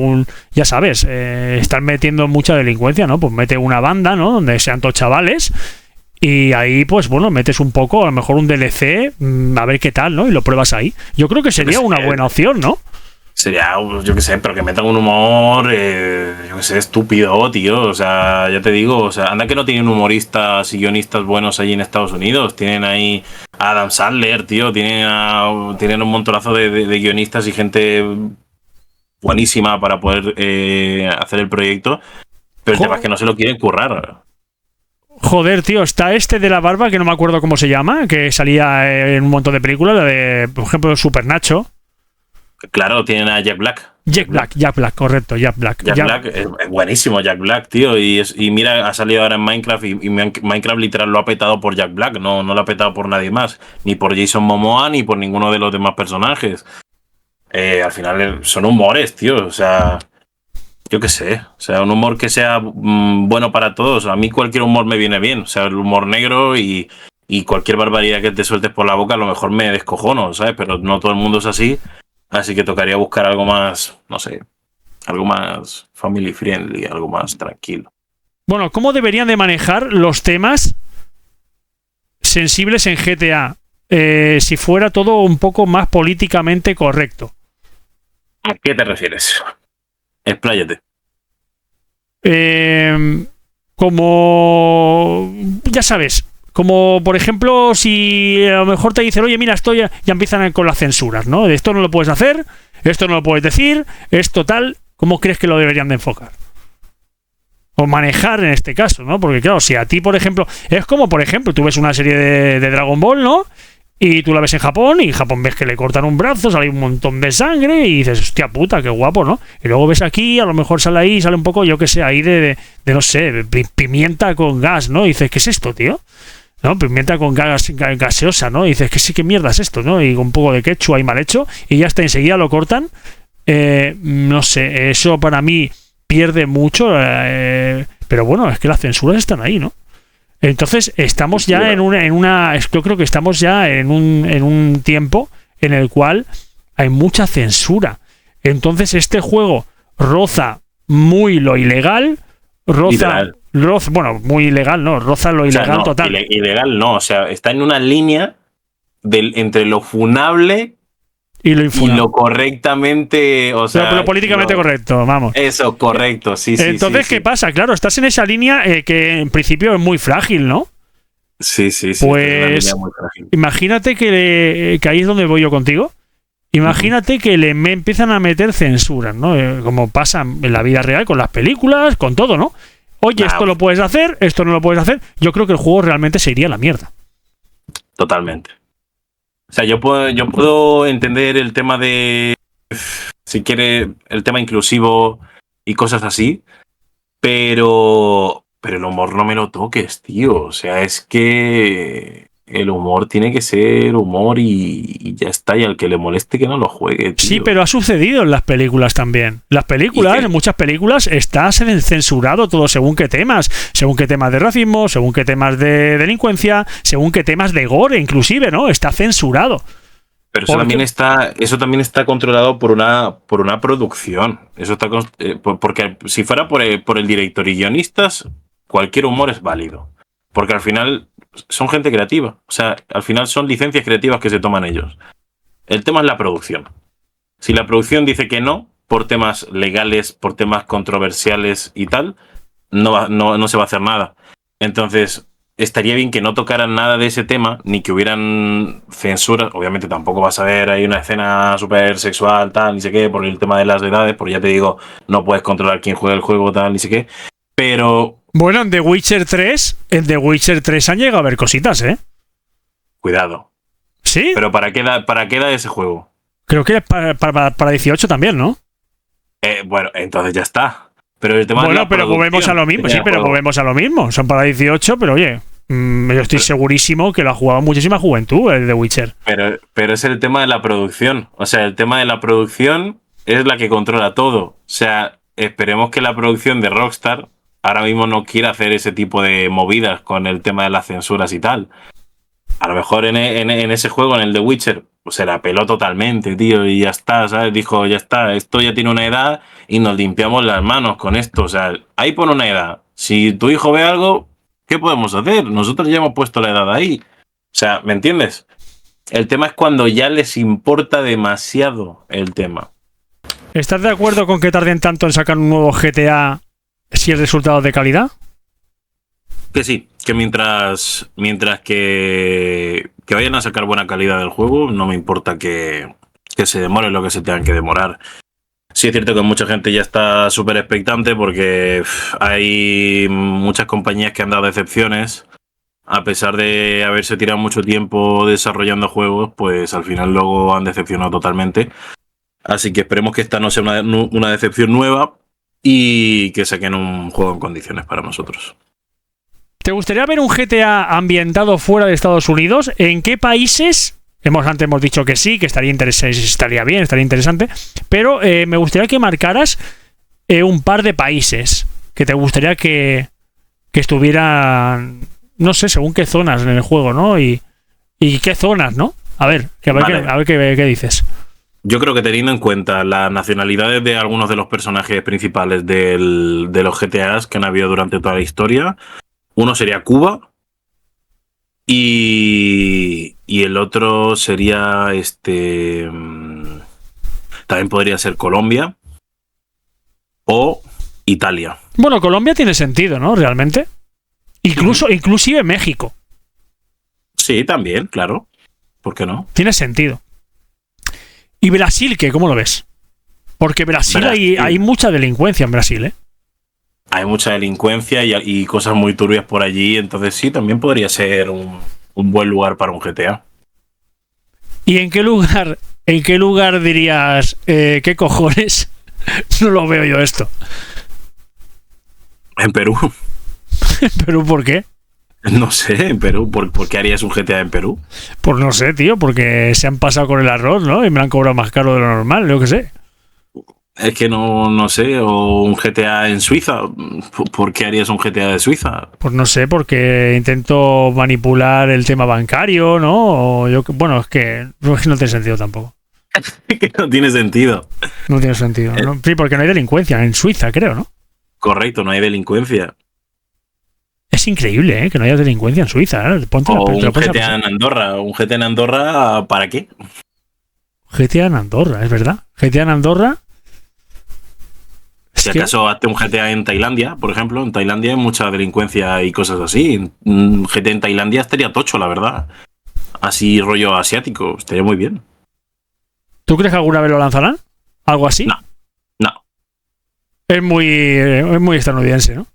ya sabes, están metiendo mucha delincuencia, ¿no? Pues mete una banda, ¿no? Donde sean todos chavales y ahí, pues bueno, metes un poco, a lo mejor un DLC, a ver qué tal, ¿no? Y lo pruebas ahí. Yo creo que sería una buena opción, ¿no? Sería, yo qué sé, pero que metan un humor, yo qué sé, estúpido, tío. O sea, ya te digo, o sea, anda que no tienen humoristas y guionistas buenos allí en Estados Unidos. Tienen ahí a Adam Sandler, tío. Tienen un montonazo de guionistas y gente buenísima para poder hacer el proyecto. Pero el tema es que no se lo quieren currar. Joder, tío, está este de la barba, que no me acuerdo cómo se llama, que salía en un montón de películas, la de, por ejemplo, Super Nacho. Claro, tienen a Jack Black. Jack Black, correcto, Jack Black. Jack Black es buenísimo, Jack Black, tío. Y mira, ha salido ahora en Minecraft y Minecraft literal lo ha petado por Jack Black, no lo ha petado por nadie más. Ni por Jason Momoa ni por ninguno de los demás personajes. Al final son humores, tío. O sea, yo qué sé. O sea, un humor que sea bueno para todos. A mí cualquier humor me viene bien. O sea, el humor negro y cualquier barbaridad que te sueltes por la boca, a lo mejor me descojono, ¿sabes? Pero no todo el mundo es así. Así que tocaría buscar algo más, no sé, algo más family friendly, algo más tranquilo. Bueno, ¿cómo deberían de manejar los temas sensibles en GTA? Si fuera todo un poco más políticamente correcto. ¿A qué te refieres? Expláyate. Como... Ya sabes. Como, por ejemplo, si a lo mejor te dicen, oye, mira, esto ya empiezan con las censuras, ¿no? Esto no lo puedes hacer, esto no lo puedes decir, esto tal. ¿Cómo crees que lo deberían de enfocar? O manejar en este caso, ¿no? Porque claro, si a ti, por ejemplo... Es como, por ejemplo, tú ves una serie de Dragon Ball, ¿no? Y tú la ves en Japón, y en Japón ves que le cortan un brazo, sale un montón de sangre, y dices, hostia puta, qué guapo, ¿no? Y luego ves aquí, a lo mejor sale ahí, sale un poco, yo qué sé, ahí de no sé, pimienta con gas, ¿no? Y dices, ¿qué es esto, tío? ¿No? Pimienta con gaseosa, ¿no? Y dices, ¿qué mierda es esto, no? Y con un poco de ketchup ahí mal hecho, y ya está, enseguida lo cortan. No sé, eso para mí pierde mucho, pero bueno, es que las censuras están ahí, ¿no? Entonces, estamos ya en una yo creo que estamos ya en un tiempo en el cual hay mucha censura. Entonces, este juego roza muy lo ilegal, roza, bueno, muy ilegal, ¿no? Roza lo ilegal, o sea, no, total. Ilegal no, o sea, está en una línea entre lo funable Y lo Y infunable. lo correctamente, o sea, Lo políticamente correcto, vamos. Eso, correcto, sí. Entonces, ¿qué pasa? Claro, estás en esa línea que en principio es muy frágil, ¿no? Sí. Pues es una línea muy frágil. imagínate que ahí es donde voy yo contigo. Imagínate que me empiezan a meter censuras, ¿no? Como pasa en la vida real con las películas, con todo, ¿no? Oye, esto lo puedes hacer, esto no lo puedes hacer. Yo creo que el juego realmente se iría a la mierda. Totalmente. O sea, yo puedo entender el tema de, si quiere, el tema inclusivo y cosas así, pero el humor no me lo toques, tío. O sea, es que el humor tiene que ser humor y ya está. Y al que le moleste que no lo juegue, tío. Sí, pero ha sucedido en las películas también. Las películas, en muchas películas, está censurado todo según qué temas de racismo, según qué temas de delincuencia, según qué temas de gore, inclusive, ¿no? Está censurado. Pero eso también está controlado por una producción. Eso está porque si fuera por el director y guionistas, cualquier humor es válido. Porque al final son gente creativa. O sea, al final son licencias creativas que se toman ellos. El tema es la producción. Si la producción dice que no, por temas legales, por temas controversiales y tal, no se va a hacer nada. Entonces, estaría bien que no tocaran nada de ese tema, ni que hubieran censuras. Obviamente tampoco vas a ver ahí una escena súper sexual, tal, ni sé qué, por el tema de las edades, porque ya te digo, no puedes controlar quién juega el juego, tal, ni sé qué. Pero... Bueno, en The Witcher 3, han llegado a ver cositas, ¿eh? Cuidado. ¿Sí? Pero ¿para qué da ese juego? Creo que es para 18 también, ¿no? Bueno, entonces ya está. Pero el tema pero volvemos a lo mismo. Sí, pero volvemos a lo mismo. Son para 18, pero oye, yo estoy segurísimo que lo ha jugado muchísima juventud el The Witcher. Pero es el tema de la producción. O sea, el tema de la producción es la que controla todo. O sea, esperemos que la producción de Rockstar ahora mismo no quiera hacer ese tipo de movidas con el tema de las censuras y tal. A lo mejor en ese juego, en el The Witcher, pues se la peló totalmente, tío, y ya está, ¿sabes? Dijo, ya está, esto ya tiene una edad y nos limpiamos las manos con esto. O sea, ahí pone una edad. Si tu hijo ve algo, ¿qué podemos hacer? Nosotros ya hemos puesto la edad ahí. O sea, ¿me entiendes? El tema es cuando ya les importa demasiado el tema. ¿Estás de acuerdo con que tarden tanto en sacar un nuevo GTA si el resultado es de calidad? Que sí, que mientras que vayan a sacar buena calidad del juego, no me importa que se demore lo que se tengan que demorar. Sí es cierto que mucha gente ya está súper expectante porque hay muchas compañías que han dado decepciones. A pesar de haberse tirado mucho tiempo desarrollando juegos, pues al final luego han decepcionado totalmente. Así que esperemos que esta no sea una decepción nueva y que saquen un juego en condiciones para nosotros. ¿Te gustaría ver un GTA ambientado fuera de Estados Unidos? ¿En qué países? Antes hemos dicho que sí, que estaría bien, estaría interesante. Pero me gustaría que marcaras un par de países que te gustaría que estuvieran, no sé, según qué zonas en el juego, ¿no? Y qué zonas, ¿no? A ver qué dices. Yo creo que teniendo en cuenta las nacionalidades de algunos de los personajes principales de los GTAs que han habido durante toda la historia, uno sería Cuba y el otro sería también podría ser Colombia o Italia. Bueno, Colombia tiene sentido, ¿no? Realmente. Inclusive México. Sí, también, claro. ¿Por qué no? Tiene sentido. ¿Y Brasil qué? ¿Cómo lo ves? Porque Brasil. Hay mucha delincuencia en Brasil, ¿eh? Hay mucha delincuencia y cosas muy turbias por allí, entonces sí, también podría ser un buen lugar para un GTA. ¿Y en qué lugar dirías, qué cojones? No lo veo yo esto. En Perú. ¿En Perú por qué? No sé, en Perú. ¿Por qué harías un GTA en Perú? Pues no sé, tío, porque se han pasado con el arroz, ¿no? Y me han cobrado más caro de lo normal, yo qué sé. Es que no sé, o un GTA en Suiza. ¿Por qué harías un GTA de Suiza? Pues no sé, porque intento manipular el tema bancario, ¿no? Bueno, es que no tiene sentido tampoco. Que no tiene sentido. No tiene sentido. ¿No? Sí, porque no hay delincuencia en Suiza, creo, ¿no? Correcto, no hay delincuencia. Es increíble, ¿eh? Que no haya delincuencia en Suiza. ¿Eh? O un GTA en Andorra. ¿Un GTA en Andorra para qué? GTA en Andorra, es verdad. GTA en Andorra. Si acaso hazte un GTA en Tailandia, por ejemplo. En Tailandia hay mucha delincuencia y cosas así. Un GTA en Tailandia estaría tocho, la verdad. Así rollo asiático, estaría muy bien. ¿Tú crees que alguna vez lo lanzarán? ¿Algo así? No. Es muy estadounidense, ¿no?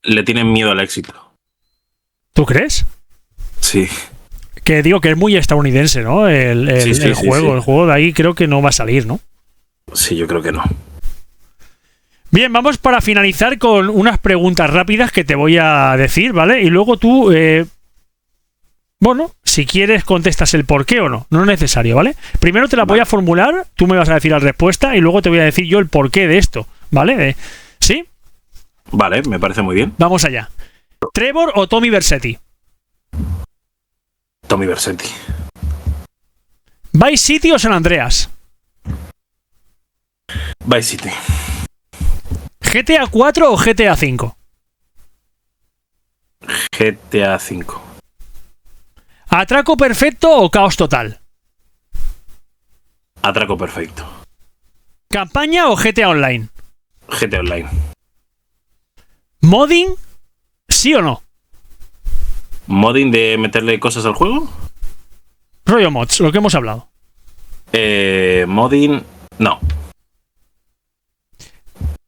Le tienen miedo al éxito. ¿Tú crees? Sí. Que digo que es muy estadounidense, ¿no? El juego. Sí. El juego de ahí creo que no va a salir, ¿no? Sí, yo creo que no. Bien, vamos para finalizar con unas preguntas rápidas que te voy a decir, ¿vale? Y luego tú, bueno, si quieres contestas el por qué o no. No es necesario, ¿vale? Primero te la voy a formular, tú me vas a decir la respuesta y luego te voy a decir yo el porqué de esto, ¿vale? ¿Sí? Vale, me parece muy bien. Vamos allá. ¿Trevor o Tommy Vercetti? Tommy Vercetti. ¿Vice City o San Andreas? Vice City. ¿GTA 4 o GTA 5? GTA 5. ¿Atraco perfecto o caos total? Atraco perfecto. ¿Campaña o GTA Online? GTA Online. ¿Modding? ¿Sí o no? ¿Modding de meterle cosas al juego? Rollo mods, lo que hemos hablado. Modding, no.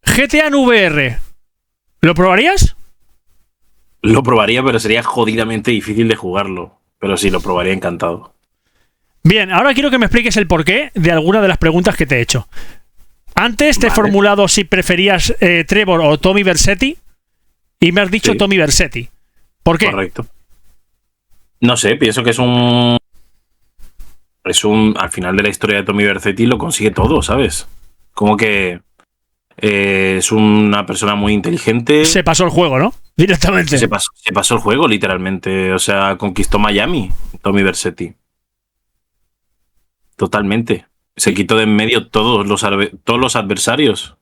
GTA en VR. ¿Lo probarías? Lo probaría, pero sería jodidamente difícil de jugarlo. Pero sí, lo probaría encantado. Bien, ahora quiero que me expliques el porqué de alguna de las preguntas que te he hecho. Antes te he formulado si preferías Trevor o Tommy Vercetti y me has dicho Tommy Vercetti. ¿Por qué? Correcto. No sé, pienso que es un... Al final de la historia de Tommy Vercetti lo consigue todo, ¿sabes? Como que es una persona muy inteligente. Se pasó el juego, ¿no? Directamente. Se pasó el juego, literalmente. O sea, conquistó Miami, Tommy Vercetti. Totalmente. Se quitó de en medio todos los adversarios.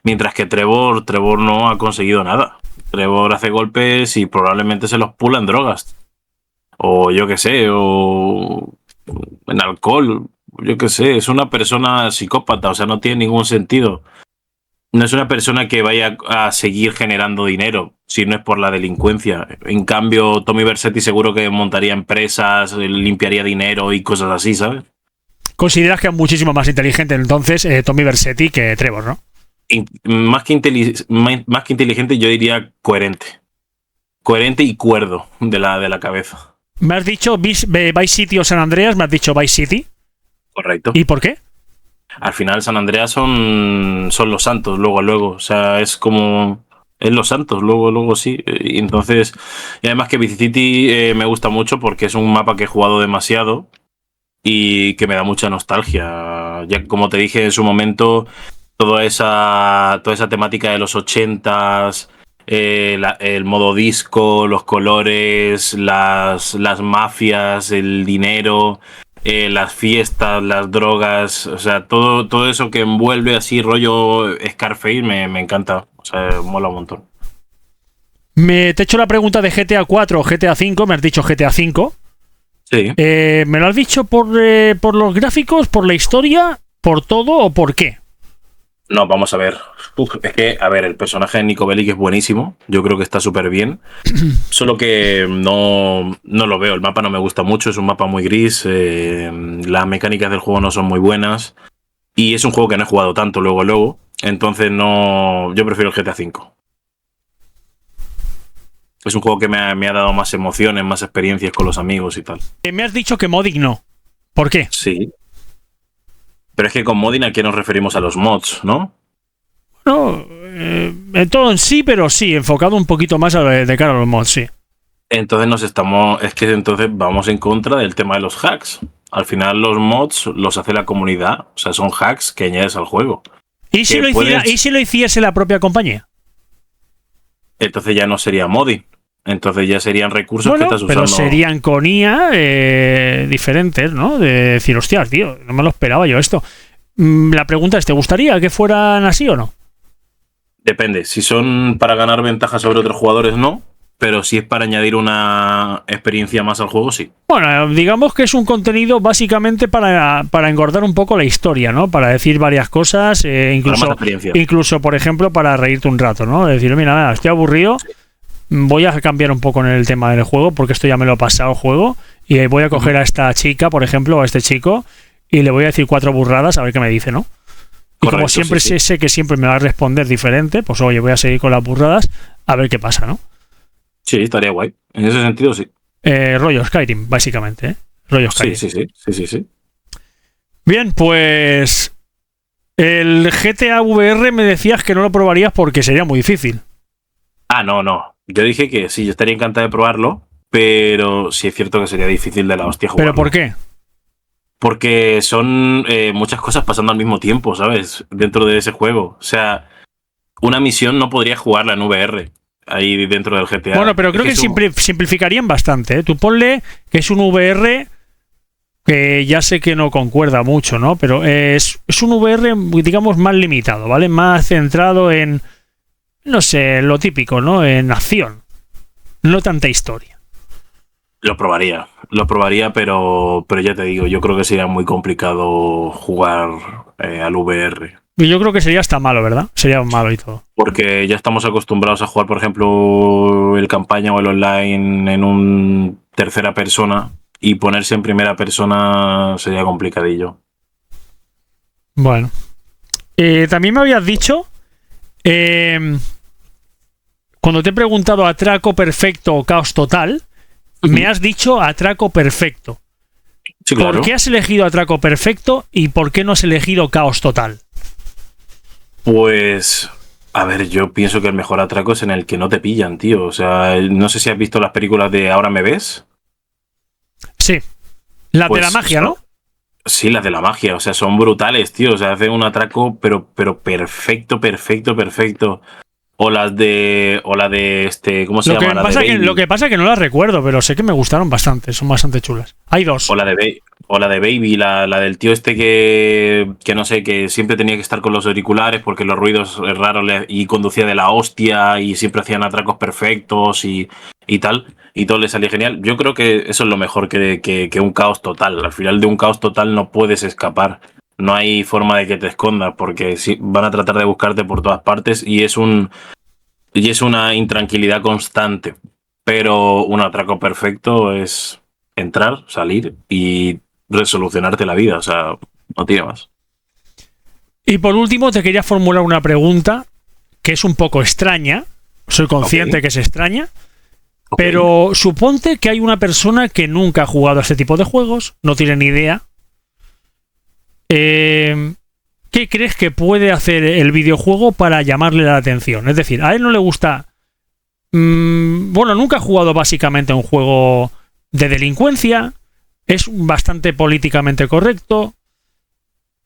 Mientras que Trevor no ha conseguido nada. Trevor hace golpes y probablemente se los pula en drogas. O yo qué sé, o en alcohol. Yo qué sé, es una persona psicópata, o sea, no tiene ningún sentido. No es una persona que vaya a seguir generando dinero, si no es por la delincuencia. En cambio, Tommy Vercetti seguro que montaría empresas, limpiaría dinero y cosas así, ¿sabes? Consideras que es muchísimo más inteligente entonces Tommy Vercetti que Trevor, ¿no? Más que inteligente, yo diría coherente. Coherente y cuerdo de la cabeza. Me has dicho Vice City o San Andreas, me has dicho Vice City. Correcto. ¿Y por qué? Al final San Andreas son los santos, luego. O sea, es como... Es los santos, luego sí. Y entonces... Y además que Vice City me gusta mucho porque es un mapa que he jugado demasiado y que me da mucha nostalgia. Ya como te dije en su momento, toda esa temática de los 80s, el modo disco, los colores, las mafias, el dinero, las fiestas, las drogas, o sea, todo eso que envuelve así rollo Scarface me encanta, o sea, mola un montón. Te he hecho la pregunta de GTA 4 o GTA 5, me has dicho GTA 5. Sí. ¿Me lo has dicho por los gráficos, por la historia, por todo o por qué? No, vamos a ver. Es que, a ver, el personaje de Nico Bellic es buenísimo. Yo creo que está súper bien. Solo que no lo veo. El mapa no me gusta mucho. Es un mapa muy gris. Las mecánicas del juego no son muy buenas. Y es un juego que no he jugado tanto luego. Entonces no... Yo prefiero el GTA V. Es un juego que me ha dado más emociones, más experiencias con los amigos y tal. Me has dicho que modding no. ¿Por qué? Sí. Pero es que con modding, ¿a qué nos referimos? A los mods, ¿no? No, en todo en sí, pero sí, enfocado un poquito más de cara a los mods, sí. Entonces entonces vamos en contra del tema de los hacks. Al final los mods los hace la comunidad. O sea, son hacks que añades al juego. ¿Y si lo hiciese la propia compañía? Entonces ya no sería modding. Entonces ya serían recursos que estás usando. Pero serían con IA diferentes, ¿no? De decir, hostias, tío, no me lo esperaba yo esto. La pregunta es, ¿te gustaría que fueran así o no? Depende. Si son para ganar ventajas sobre otros jugadores, no. pero si es para añadir una experiencia más al juego, sí. Bueno, digamos que es un contenido básicamente para engordar un poco la historia, ¿no? Para decir varias cosas, incluso, por ejemplo, para reírte un rato, ¿no? Decir, mira, estoy aburrido, voy a cambiar un poco en el tema del juego, porque esto ya me lo he pasado el juego, y voy a coger a esta chica, por ejemplo, o a este chico, y le voy a decir 4 burradas a ver qué me dice, ¿no? Y correcto, como siempre sé que siempre me va a responder diferente, pues oye, voy a seguir con las burradas a ver qué pasa, ¿no? Sí, estaría guay. En ese sentido, sí. Rollo Skyrim, básicamente, ¿eh? Rollo Skyrim. Sí. Bien, pues el GTA VR me decías que no lo probarías porque sería muy difícil. No. Yo dije que sí, yo estaría encantado de probarlo, pero sí es cierto que sería difícil de la hostia jugarlo. ¿Pero por qué? Porque son muchas cosas pasando al mismo tiempo, ¿sabes? Dentro de ese juego. O sea, una misión no podría jugarla en VR. Ahí dentro del GTA. Bueno, pero creo que simplificarían bastante, ¿eh? Tú ponle que es un VR que ya sé que no concuerda mucho, ¿no? Pero es un VR, digamos, más limitado, ¿vale? Más centrado en, no sé, lo típico, ¿no? En acción. No tanta historia. Lo probaría, pero ya te digo, yo creo que sería muy complicado jugar al VR. Y yo creo que sería hasta malo, ¿verdad? Sería malo y todo. Porque ya estamos acostumbrados a jugar, por ejemplo, el campaña o el online en un tercera persona, y ponerse en primera persona sería complicadillo. Bueno. También me habías dicho, cuando te he preguntado atraco perfecto o caos total, me has dicho atraco perfecto. Sí, claro. ¿Por qué has elegido atraco perfecto y por qué no has elegido caos total? Pues, a ver, yo pienso que el mejor atraco es en el que no te pillan, tío. O sea, no sé si has visto las películas de Ahora me ves. Sí. Las de la magia, ¿no? Sí, las de la magia. O sea, son brutales, tío. O sea, hacen un atraco, pero perfecto. O la de ¿cómo se llama? Lo que pasa es que no las recuerdo, pero sé que me gustaron bastante. Son bastante chulas. Hay 2. O la de Baby, la del tío este que no sé, que siempre tenía que estar con los auriculares porque los ruidos raros y conducía de la hostia y siempre hacían atracos perfectos y tal. Y todo le salía genial. Yo creo que eso es lo mejor que un caos total. Al final de un caos total no puedes escapar. No hay forma de que te escondas porque van a tratar de buscarte por todas partes y es una intranquilidad constante. Pero un atraco perfecto es entrar, salir y resolucionarte la vida. O sea, no tiene más. Y por último te quería formular una pregunta que es un poco extraña. Soy consciente que es extraña. Pero suponte que hay una persona que nunca ha jugado a este tipo de juegos, no tiene ni idea. ¿Qué crees que puede hacer el videojuego para llamarle la atención? Es decir, a él no le gusta... bueno, nunca ha jugado básicamente a un juego de delincuencia, es bastante políticamente correcto.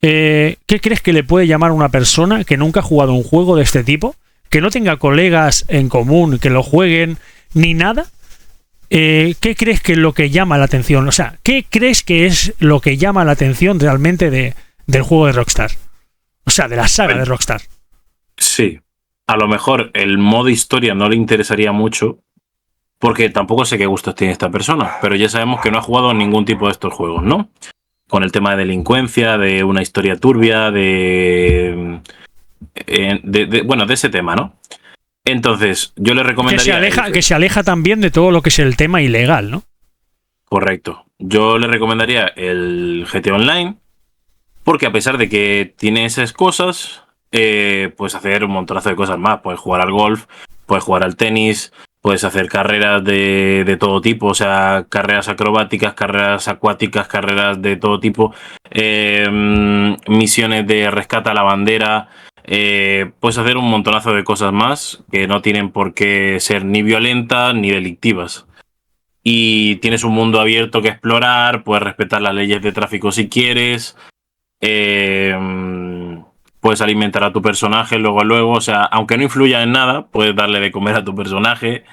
¿Qué crees que le puede llamar a una persona que nunca ha jugado un juego de este tipo, que no tenga colegas en común que lo jueguen, ni nada? ¿Qué crees que es lo que llama la atención? O sea, ¿qué crees que es lo que llama la atención realmente del juego de Rockstar? O sea, de la saga de Rockstar. Sí. A lo mejor el modo historia no le interesaría mucho, porque tampoco sé qué gustos tiene esta persona, pero ya sabemos que no ha jugado ningún tipo de estos juegos, ¿no? Con el tema de delincuencia, de una historia turbia, de ese tema, ¿no? Entonces, yo le recomendaría... Que se aleja también de todo lo que es el tema ilegal, ¿no? Correcto. Yo le recomendaría el GTA Online, porque a pesar de que tiene esas cosas, puedes hacer un montonazo de cosas más. Puedes jugar al golf, puedes jugar al tenis, puedes hacer carreras de todo tipo, o sea, carreras acrobáticas, carreras acuáticas, carreras de todo tipo, misiones de rescata la bandera. Puedes hacer un montonazo de cosas más que no tienen por qué ser ni violentas ni delictivas. Y tienes un mundo abierto que explorar, puedes respetar las leyes de tráfico si quieres, puedes alimentar a tu personaje luego, o sea, aunque no influya en nada, puedes darle de comer a tu personaje.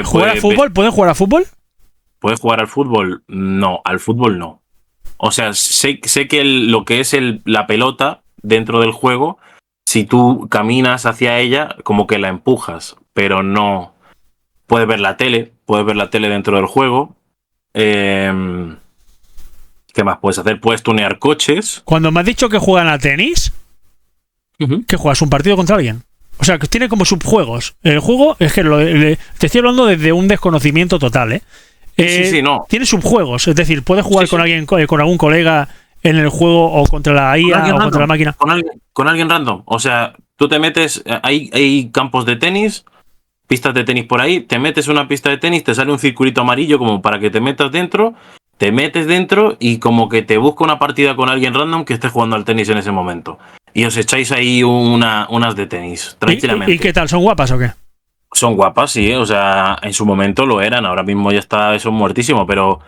¿Jugar al fútbol? ¿Puedes jugar al fútbol? ¿Puedes jugar al fútbol? No, al fútbol no. O sea, sé que lo que es la pelota dentro del juego, si tú caminas hacia ella, como que la empujas, pero no Puedes ver la tele dentro del juego. ¿Qué más puedes hacer? Puedes tunear coches. Cuando me has dicho que juegan a tenis, ¿qué juegas? ¿Un partido contra alguien? O sea, que tiene como subjuegos. El juego es que te estoy hablando desde un desconocimiento total, ¿eh? Sí, no. Tiene subjuegos, es decir, puedes jugar con alguien, con algún colega en el juego o contra la IA o contra la máquina. Con alguien random. O sea, tú te metes, hay campos de tenis, pistas de tenis por ahí, te metes en una pista de tenis, te sale un circulito amarillo como para que te metas dentro, te metes dentro y como que te busca una partida con alguien random que esté jugando al tenis en ese momento. Y os echáis ahí unas de tenis, tranquilamente. ¿Y qué tal? ¿Son guapas o qué? Son guapas, sí, o sea, en su momento lo eran, ahora mismo ya está eso muertísimo, pero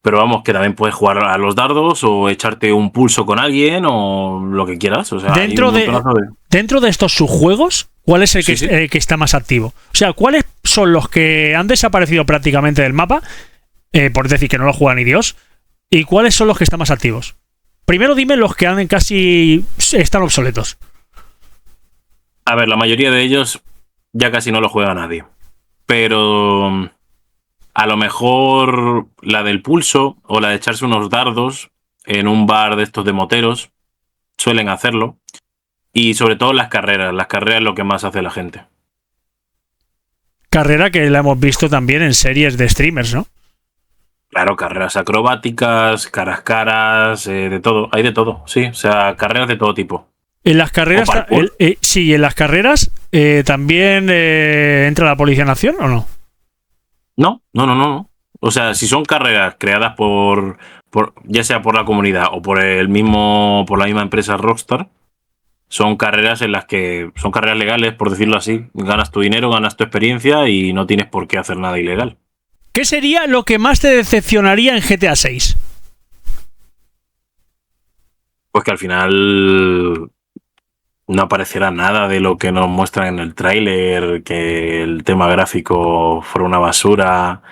vamos, que también puedes jugar a los dardos o echarte un pulso con alguien o lo que quieras. O sea, dentro de estos subjuegos, ¿cuál es el que está más activo? O sea, ¿cuáles son los que han desaparecido prácticamente del mapa? Por decir que no lo juega ni Dios. ¿Y cuáles son los que están más activos? Primero dime los que casi están obsoletos. A ver, la mayoría de ellos ya casi no lo juega nadie. Pero a lo mejor la del pulso o la de echarse unos dardos en un bar de estos de moteros suelen hacerlo. Y sobre todo las carreras. Las carreras es lo que más hace la gente. Carrera que la hemos visto también en series de streamers, ¿no? Claro, carreras acrobáticas, caras, de todo. Hay de todo, sí. O sea, carreras de todo tipo. En las carreras, sí, en las carreras también entra la Policía Nacional ¿o no? No. O sea, si son carreras creadas por ya sea por la comunidad o por la misma empresa Rockstar, son carreras en las que son carreras legales, por decirlo así. Ganas tu dinero, ganas tu experiencia y no tienes por qué hacer nada ilegal. ¿Qué sería lo que más te decepcionaría en GTA 6? Pues que al final no aparecerá nada de lo que nos muestran en el tráiler, que el tema gráfico fuera una basura,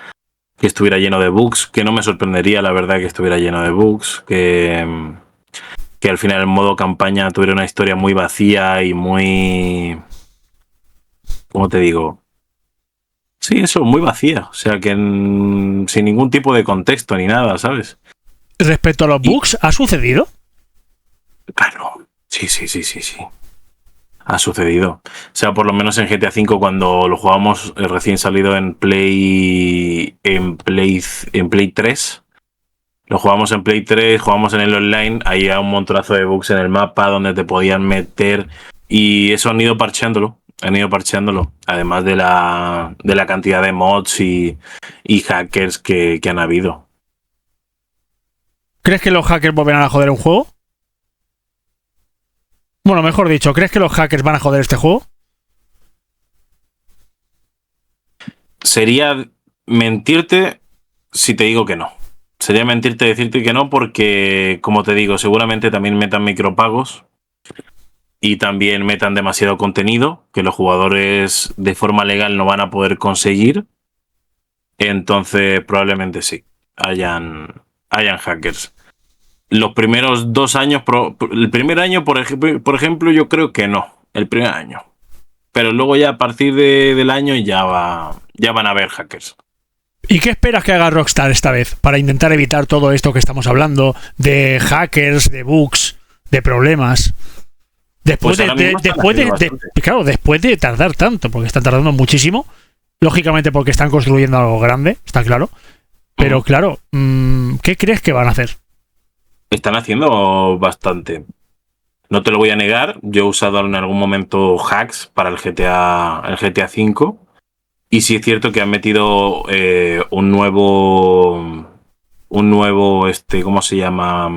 que estuviera lleno de bugs, que no me sorprendería la verdad que estuviera lleno de bugs, que al final el modo campaña tuviera una historia muy vacía y muy... ¿Cómo te digo? Sí, eso, muy vacía. O sea, que sin ningún tipo de contexto ni nada, ¿sabes? Respecto a los bugs, ¿ha sucedido? Claro, sí. Ha sucedido. O sea, por lo menos en GTA V cuando lo jugábamos recién salido en Play 3. Lo jugábamos en Play 3, jugábamos en el online, ahí hay un montonazo de bugs en el mapa donde te podían meter y eso han ido parcheándolo. Además de la cantidad de mods y hackers que han habido. ¿Crees que los hackers volverán a joder un juego? Bueno, mejor dicho, ¿crees que los hackers van a joder este juego? Sería mentirte si te digo que no. Sería mentirte decirte que no porque, como te digo, seguramente también metan micropagos y también metan demasiado contenido que los jugadores de forma legal no van a poder conseguir. Entonces, probablemente sí, hayan hackers. Los primeros 2 años, el primer año, por ejemplo, yo creo que no, el primer año. Pero luego ya a partir del año ya van a haber hackers. ¿Y qué esperas que haga Rockstar esta vez para intentar evitar todo esto que estamos hablando de hackers, de bugs, de problemas? Después de tardar tanto, porque están tardando muchísimo, lógicamente porque están construyendo algo grande, está claro. Pero claro, ¿qué crees que van a hacer? Están haciendo bastante. No te lo voy a negar, yo he usado en algún momento hacks para el GTA V y sí es cierto que han metido un nuevo ¿cómo se llama?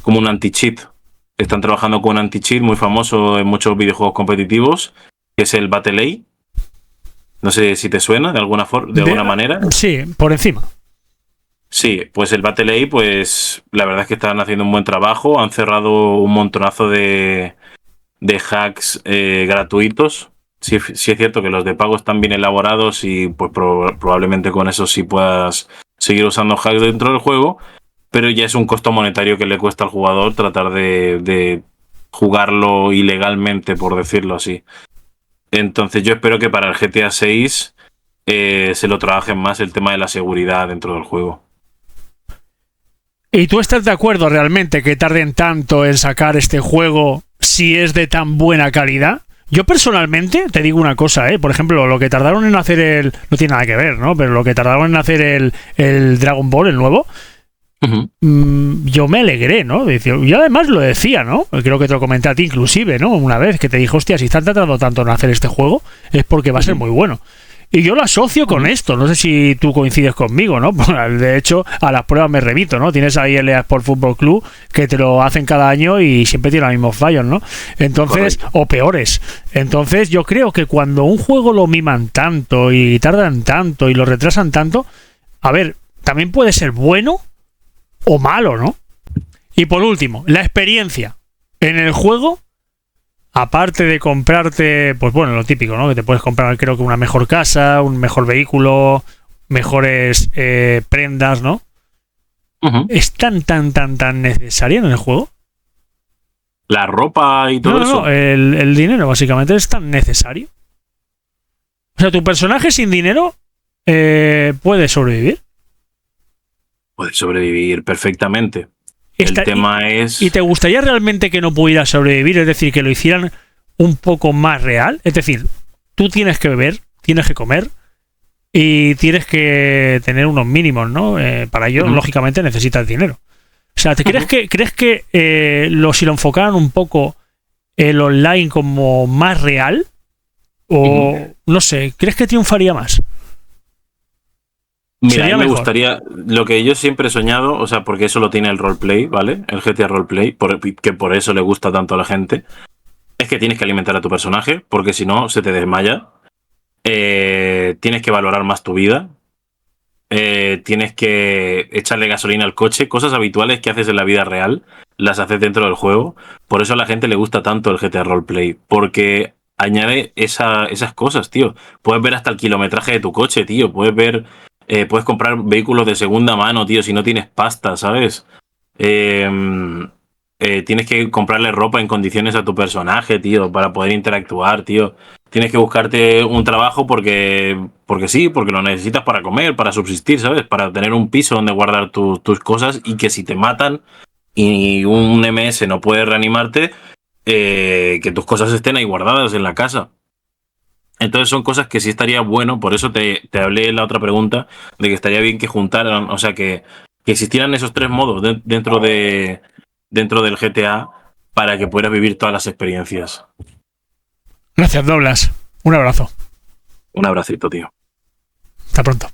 Como un anti-cheat. Están trabajando con un anti-cheat muy famoso en muchos videojuegos competitivos, que es el Battle.A. No sé si te suena de alguna manera. Sí, por encima. Sí, pues el Battle.A, pues la verdad es que están haciendo un buen trabajo. Han cerrado un montonazo de hacks gratuitos. Sí es cierto que los de pago están bien elaborados y pues probablemente con eso sí puedas seguir usando hacks dentro del juego, pero ya es un costo monetario que le cuesta al jugador tratar de jugarlo ilegalmente, por decirlo así. Entonces yo espero que para el GTA 6 se lo trabajen más el tema de la seguridad dentro del juego. ¿Y tú estás de acuerdo realmente que tarden tanto en sacar este juego si es de tan buena calidad? Yo personalmente te digo una cosa, por ejemplo, lo que tardaron en hacer el... No tiene nada que ver, ¿no? Pero lo que tardaron en hacer el Dragon Ball, el nuevo, yo me alegré, ¿no? Yo además lo decía, ¿no? Creo que te lo comenté a ti inclusive, ¿no? Una vez que te dije, hostia, si están tardando tanto en hacer este juego, es porque va a ser muy bueno. Y yo lo asocio con esto, no sé si tú coincides conmigo, ¿no? De hecho, a las pruebas me remito, ¿no? Tienes ahí el eSport Fútbol Club que te lo hacen cada año y siempre tiene los mismos fallos, ¿no? Entonces, correcto, o peores. Entonces, yo creo que cuando un juego lo miman tanto y tardan tanto y lo retrasan tanto, a ver, también puede ser bueno o malo, ¿no? Y por último, la experiencia en el juego, aparte de comprarte, pues bueno, lo típico, ¿no? Que te puedes comprar, creo que una mejor casa, un mejor vehículo, mejores prendas, ¿no? ¿Es tan necesaria en el juego? La ropa y todo eso. No, el dinero básicamente es tan necesario. O sea, tu personaje sin dinero puede sobrevivir. Puede sobrevivir perfectamente. El tema es... ¿Y te gustaría realmente que no pudiera sobrevivir? Es decir, que lo hicieran un poco más real. Es decir, tú tienes que beber, tienes que comer y tienes que tener unos mínimos, ¿no? Para ello, lógicamente, necesitas dinero. O sea, ¿crees que si lo enfocaran un poco el online como más real? O, no sé, ¿crees que triunfaría más? Mira, a mí me gustaría, lo que yo siempre he soñado, o sea, porque eso lo tiene el roleplay, ¿vale? El GTA Roleplay, que por eso le gusta tanto a la gente, es que tienes que alimentar a tu personaje, porque si no, se te desmaya. Tienes que valorar más tu vida. Tienes que echarle gasolina al coche. Cosas habituales que haces en la vida real, las haces dentro del juego. Por eso a la gente le gusta tanto el GTA Roleplay, porque añade esas cosas, tío. Puedes ver hasta el kilometraje de tu coche, tío. Puedes comprar vehículos de segunda mano, tío, si no tienes pasta, ¿sabes? Tienes que comprarle ropa en condiciones a tu personaje, tío, para poder interactuar, tío. Tienes que buscarte un trabajo porque sí, porque lo necesitas para comer, para subsistir, ¿sabes? Para tener un piso donde guardar tus cosas y que si te matan y un MS no puede reanimarte, que tus cosas estén ahí guardadas en la casa. Entonces son cosas que sí estaría bueno, por eso te hablé en la otra pregunta, de que estaría bien que juntaran, o sea, que existieran esos tres modos dentro del GTA para que puedas vivir todas las experiencias. Gracias, Douglas. Un abrazo. Un abracito, tío. Hasta pronto.